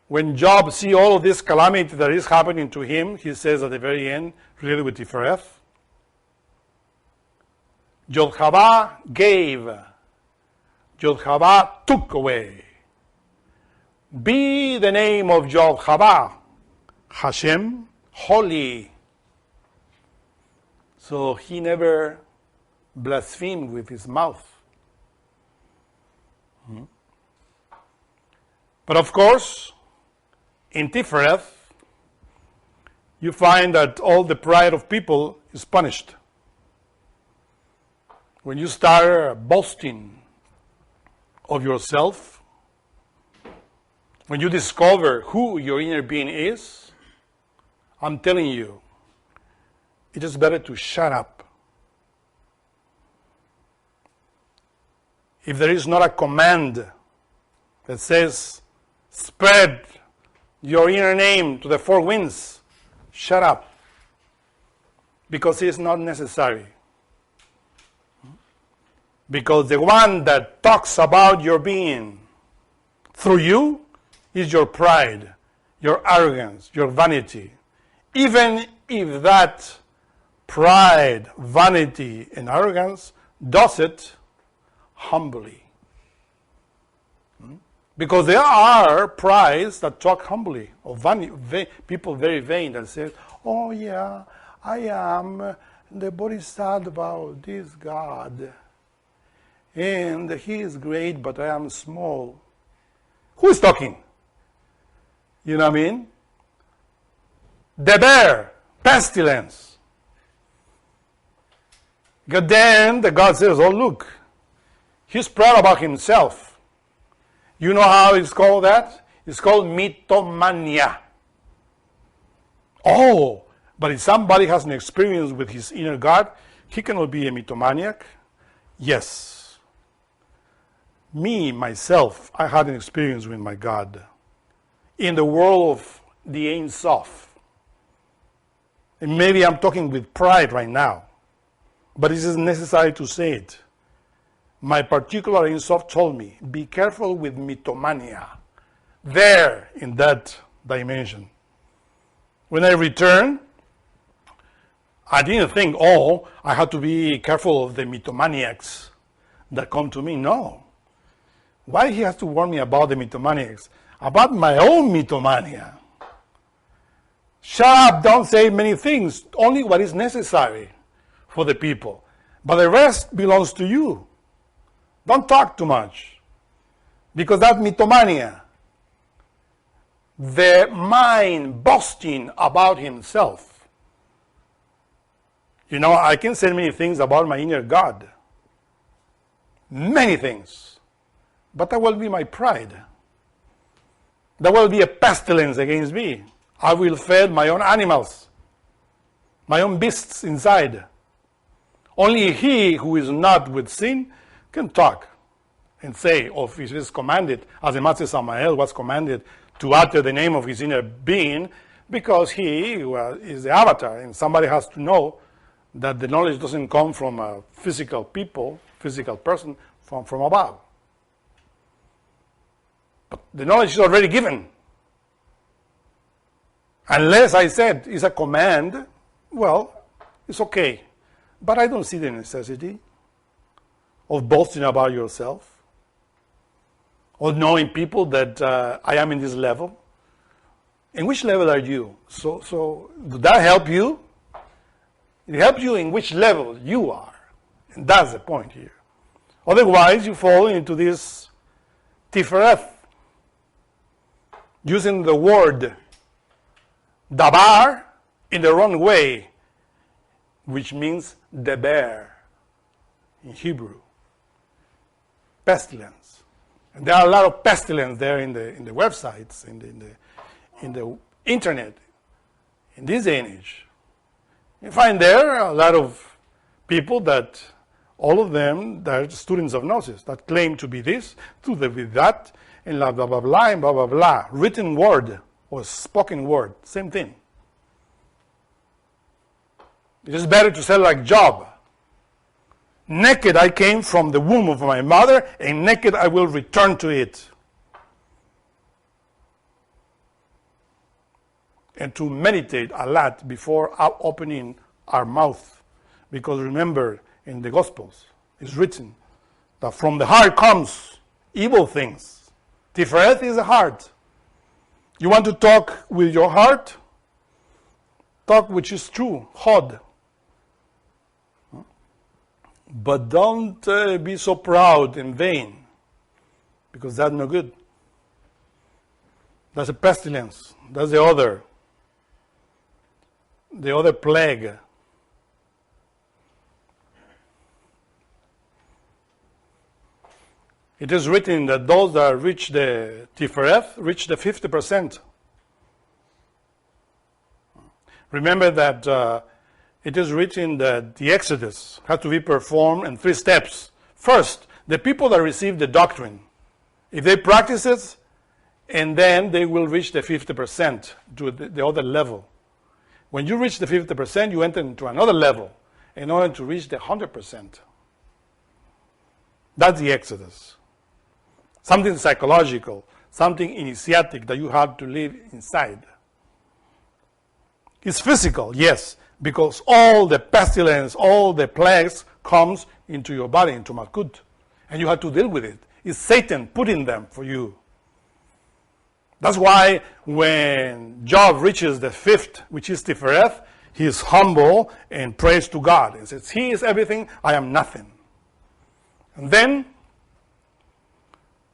when Job sees all of this calamity that is happening to him, he says at the very end, related with Tifereth, Yod-Hava gave, Yod-Hava took away. Be the name of Yod-Hava, Hashem, holy. So he never blasphemed with his mouth. But of course, in Tifereth, you find that all the pride of people is punished. When you start boasting of yourself, when you discover who your inner being is, I'm telling you, it is better to shut up. If there is not a command that says, spread your inner name to the four winds, shut up. Because it's not necessary. Because the one that talks about your being through you is your pride, your arrogance, your vanity. Even if that pride, vanity, and arrogance does it humbly. Because there are prides that talk humbly, or people very vain that say, oh yeah, I am the bodhisattva of this God. And he is great, but I am small. Who is talking? You know what I mean? The bear, pestilence. Because then the God says, oh look, he's proud about himself. You know how it's called that? It's called mythomania. Oh, but if somebody has an experience with his inner God, he cannot be a mythomaniac. Yes. Me, myself, I had an experience with my God. In the world of the Ein Sof. And maybe I'm talking with pride right now. But it is necessary to say it. My particular Ein Sof told me, be careful with mythomania. There, in that dimension. When I returned, I didn't think, oh, I had to be careful of the mythomaniacs that come to me. No. Why he has to warn me about the mythomaniacs? About my own mythomania. Shut up, don't say many things, only what is necessary for the people. But the rest belongs to you. Don't talk too much. Because that's mythomania. the mind boasting about himself. You know, I can say many things about my inner God. Many things. But that will be my pride. That will be a pestilence against me. I will feed my own animals, my own beasts inside. Only he who is not with sin can talk and say, or if it is commanded, as the Master Samael was commanded to utter the name of his inner being, because he is the avatar, and somebody has to know that the knowledge doesn't come from a physical person, from above. But the knowledge is already given. Unless I said it's a command, well, it's okay. But I don't see the necessity of boasting about yourself, or knowing people that I am in this level. In which level are you? So does that help you? It helps you in which level you are. And that's the point here. Otherwise, you fall into this tifereth, using the word dabar in the wrong way, which means deber in Hebrew. Pestilence. And there are a lot of pestilence there in the websites, in the internet, in this day and age. You find there a lot of people that, all of them, they're students of Gnosis, that claim to be this, to be that, and blah, blah, blah, blah, and blah, blah, blah. Written word or spoken word, same thing. It is better to say like Job. Naked I came from the womb of my mother, and naked I will return to it. And to meditate a lot before opening our mouth. Because remember, in the Gospels, it's written that from the heart comes evil things. Tifereth is the heart. You want to talk with your heart? Talk which is true, Hod. But don't be so proud and vain, because that's no good. That's a pestilence. That's the other plague. It is written that those that reach the Tifereth reach the 50%. Remember that it is written that the Exodus had to be performed in 3 steps. First, the people that receive the doctrine, if they practice it, and then they will reach the 50% to the other level. When you reach the 50%, you enter into another level in order to reach the 100%. That's the Exodus. Something psychological, something initiatic that you have to live inside. It's physical, yes, because all the pestilence, all the plagues comes into your body, into Malkut, and you have to deal with it. It's Satan putting them for you. That's why when Job reaches the 5th, which is Tifereth, he is humble and prays to God and says, He is everything, I am nothing. And then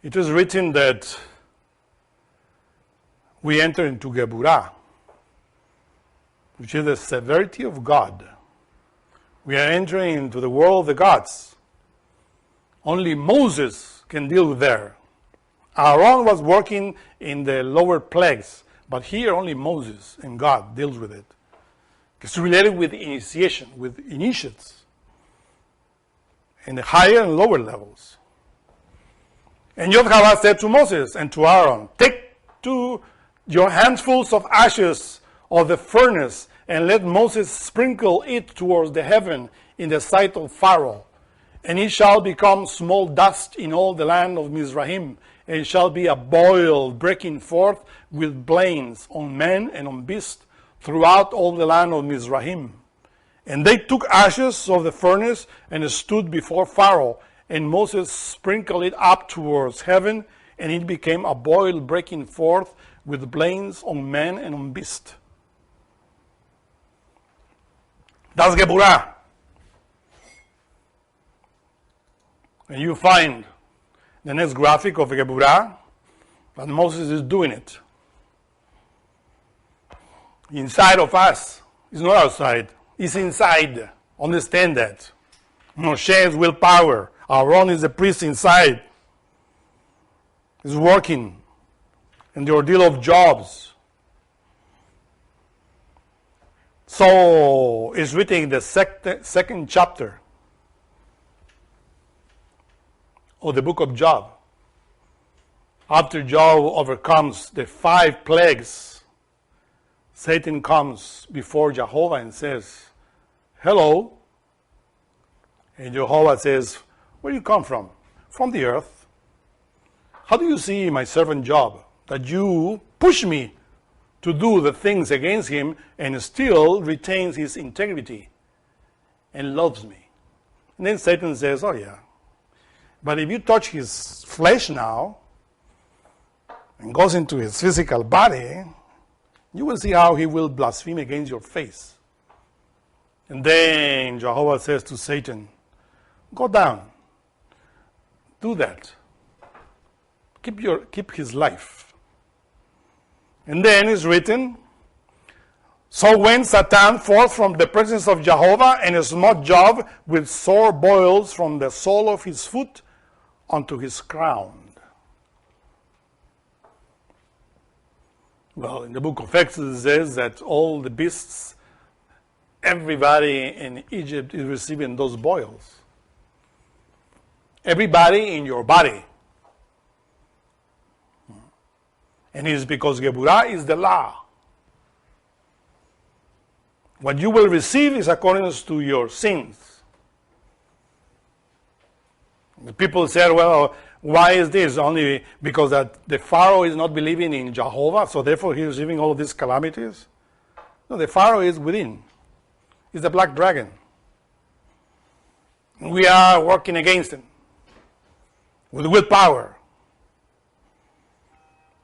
it is written that we enter into Geburah, which is the severity of God. We are entering into the world of the gods. Only Moses can deal there. Aaron was working in the lower plagues, but here only Moses and God deals with it. It's related with initiation, with initiates, in the higher and lower levels. And Yod-Hah said to Moses and to Aaron, take to your handfuls of ashes of the furnace, and let Moses sprinkle it towards the heaven in the sight of Pharaoh. And it shall become small dust in all the land of Mizraim, and it shall be a boil breaking forth with blains on men and on beasts throughout all the land of Mizraim. And they took ashes of the furnace and stood before Pharaoh, and Moses sprinkled it up towards heaven, and it became a boil breaking forth with blains on men and on beasts. That's Geburah. And you find the next graphic of Geburah, that Moses is doing it. inside of us. It's not outside. It's inside. Understand that. Moshe is willpower. Aaron is the priest inside. He's working in the ordeal of jobs. So it's written in the second chapter of the book of Job. After Job overcomes the 5 plagues, Satan comes before Jehovah and says, hello. And Jehovah says, where do you come from? From the earth. How do you see my servant Job, that you push me to do the things against him and still retains his integrity and loves me? And then Satan says, oh yeah, but if you touch his flesh now and goes into his physical body, you will see how he will blaspheme against your face. And then Jehovah says to Satan, go down, do that, keep his life. And then it's written, so went Satan forth from the presence of Jehovah, and smote Job with sore boils from the sole of his foot unto his crown. Well, in the book of Exodus it says that all the beasts, everybody in Egypt is receiving those boils. Everybody in your body. And it is because Geburah is the law. What you will receive is according to your sins. The people said, well, why is this? Only because that the Pharaoh is not believing in Jehovah, so therefore he is receiving all of these calamities? No, the Pharaoh is within. He's the black dragon. We are working against him with willpower.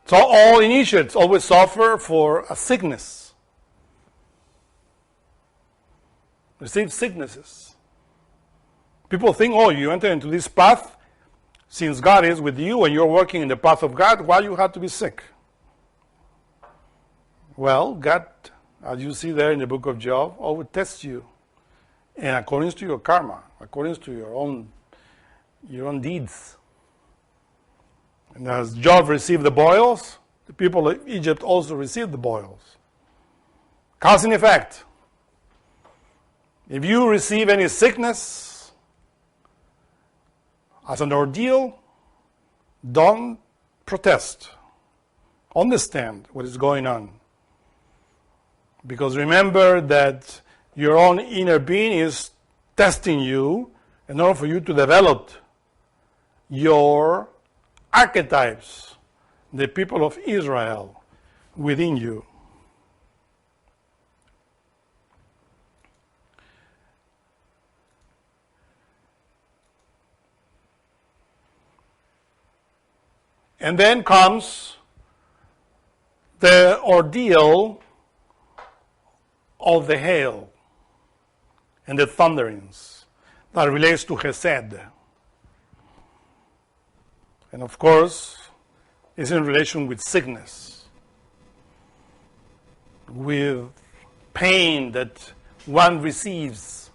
So all initiates always suffer for a sickness. Receive sicknesses. People think, oh, you enter into this path, since God is with you and you're working in the path of God, why you have to be sick? Well, God, as you see there in the book of Job, always tests you. And according to your karma, according to your own deeds. And as Job received the boils, the people of Egypt also received the boils. Cause and effect. If you receive any sickness as an ordeal, don't protest. Understand what is going on. Because remember that your own inner being is testing you in order for you to develop your archetypes, the people of Israel, within you. And then comes the ordeal of the hail and the thunderings that relates to Chesed. And of course, it's in relation with sickness, with pain that one receives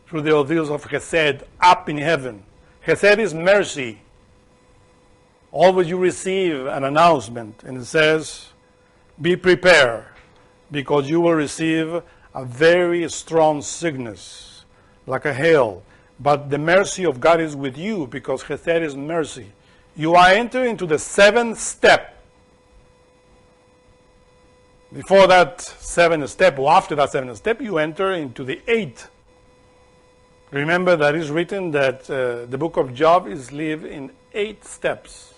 through the ordeals of Chesed up in heaven. Chesed is mercy. Always you receive an announcement and it says, be prepared because you will receive a very strong sickness, like a hail. But the mercy of God is with you because Chesed is mercy. You are entering into the 7th step. Before that 7th step, or after that 7th step, you enter into the 8th. Remember that it's written that the book of Job is lived in 8 steps.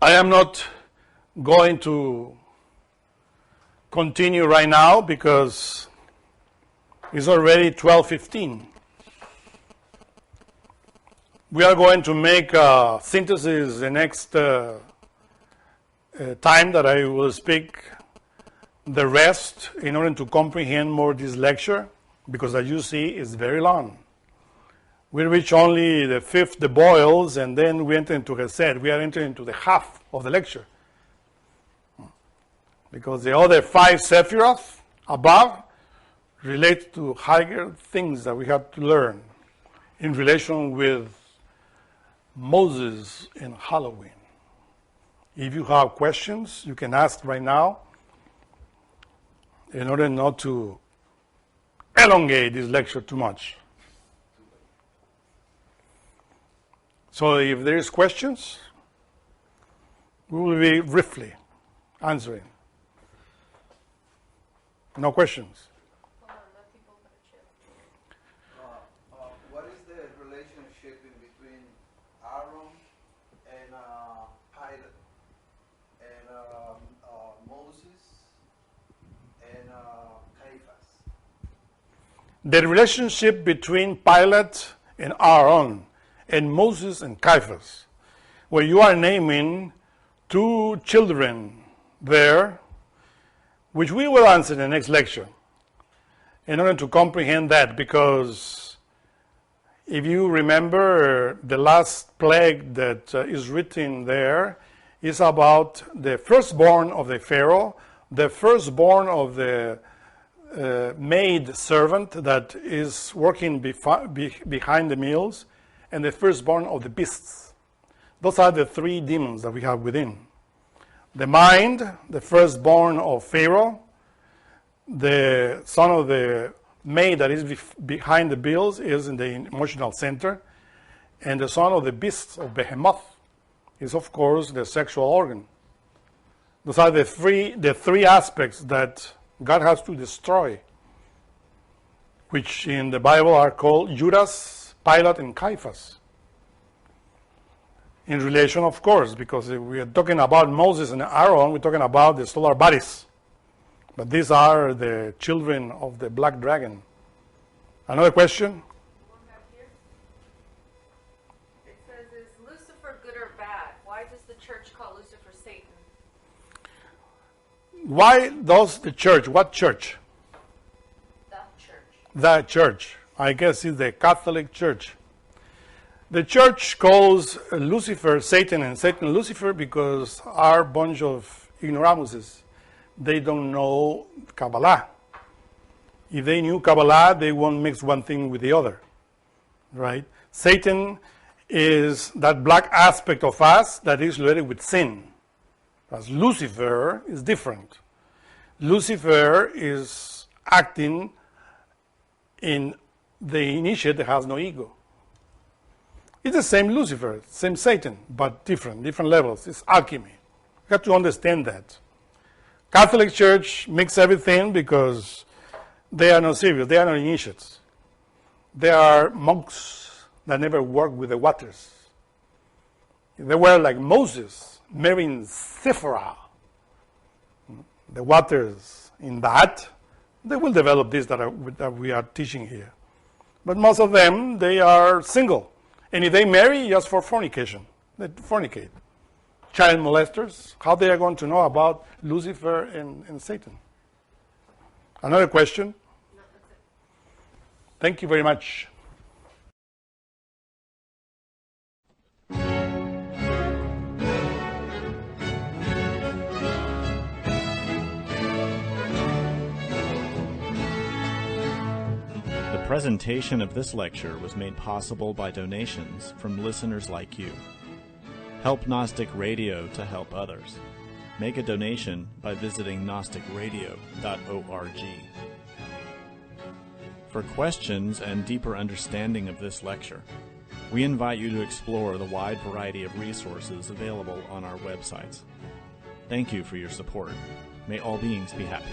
I am not going to continue right now because it's already 12:15. We are going to make a synthesis the next time that I will speak the rest in order to comprehend more this lecture, because as you see, it's very long. We reach only the 5th, the boils, and then we enter into Chesed. We are entering into the half of the lecture. because the other 5 Sephiroth above relate to higher things that we have to learn in relation with Moses and Halloween. If you have questions, you can ask right now in order not to elongate this lecture too much. So if there is questions, we will be briefly answering. No questions? What is the relationship in between Aaron and Pilate and Moses and Caiaphas? The relationship between Pilate and Aaron and Moses and Caiaphas, where you are naming 2 children there, which we will answer in the next lecture, in order to comprehend that, because if you remember, the last plague that is written there is about the firstborn of the Pharaoh, the firstborn of the maid servant that is working behind the mills, and the firstborn of the beasts. Those are the 3 demons that we have within. The mind, the firstborn of Pharaoh, the son of the maid that is behind the bills is in the emotional center, and the son of the beasts of Behemoth is, of course, the sexual organ. Those are the three aspects that God has to destroy, which in the Bible are called Judas, Pilate, and Caiaphas. In relation, of course, because if we are talking about Moses and Aaron, we're talking about the solar bodies. But these are the children of the black dragon. Another question? One back here. It says, is Lucifer good or bad? Why does the church call Lucifer Satan? Why does the church, what church? The church. The church. I guess it's the Catholic Church. The church calls Lucifer Satan and Satan Lucifer because are a bunch of ignoramuses. They don't know Kabbalah. If they knew Kabbalah, they won't mix one thing with the other, right? Satan is that black aspect of us that is related with sin. As Lucifer is different. Lucifer is acting in the initiate that has no ego. It's the same Lucifer, same Satan, but different levels. It's alchemy. You have to understand that. Catholic Church mix everything because they are not serious. They are not initiates. They are monks that never work with the waters. If they were like Moses, marrying Sephora, the waters in that, they will develop this that we are teaching here. But most of them, they are single. And if they marry, just for fornication. They fornicate. Child molesters, how they are going to know about Lucifer and Satan? Another question? No, that's it. Thank you very much. The presentation of this lecture was made possible by donations from listeners like you. Help Gnostic Radio to help others. Make a donation by visiting gnosticradio.org. For questions and deeper understanding of this lecture, we invite you to explore the wide variety of resources available on our websites. Thank you for your support. May all beings be happy.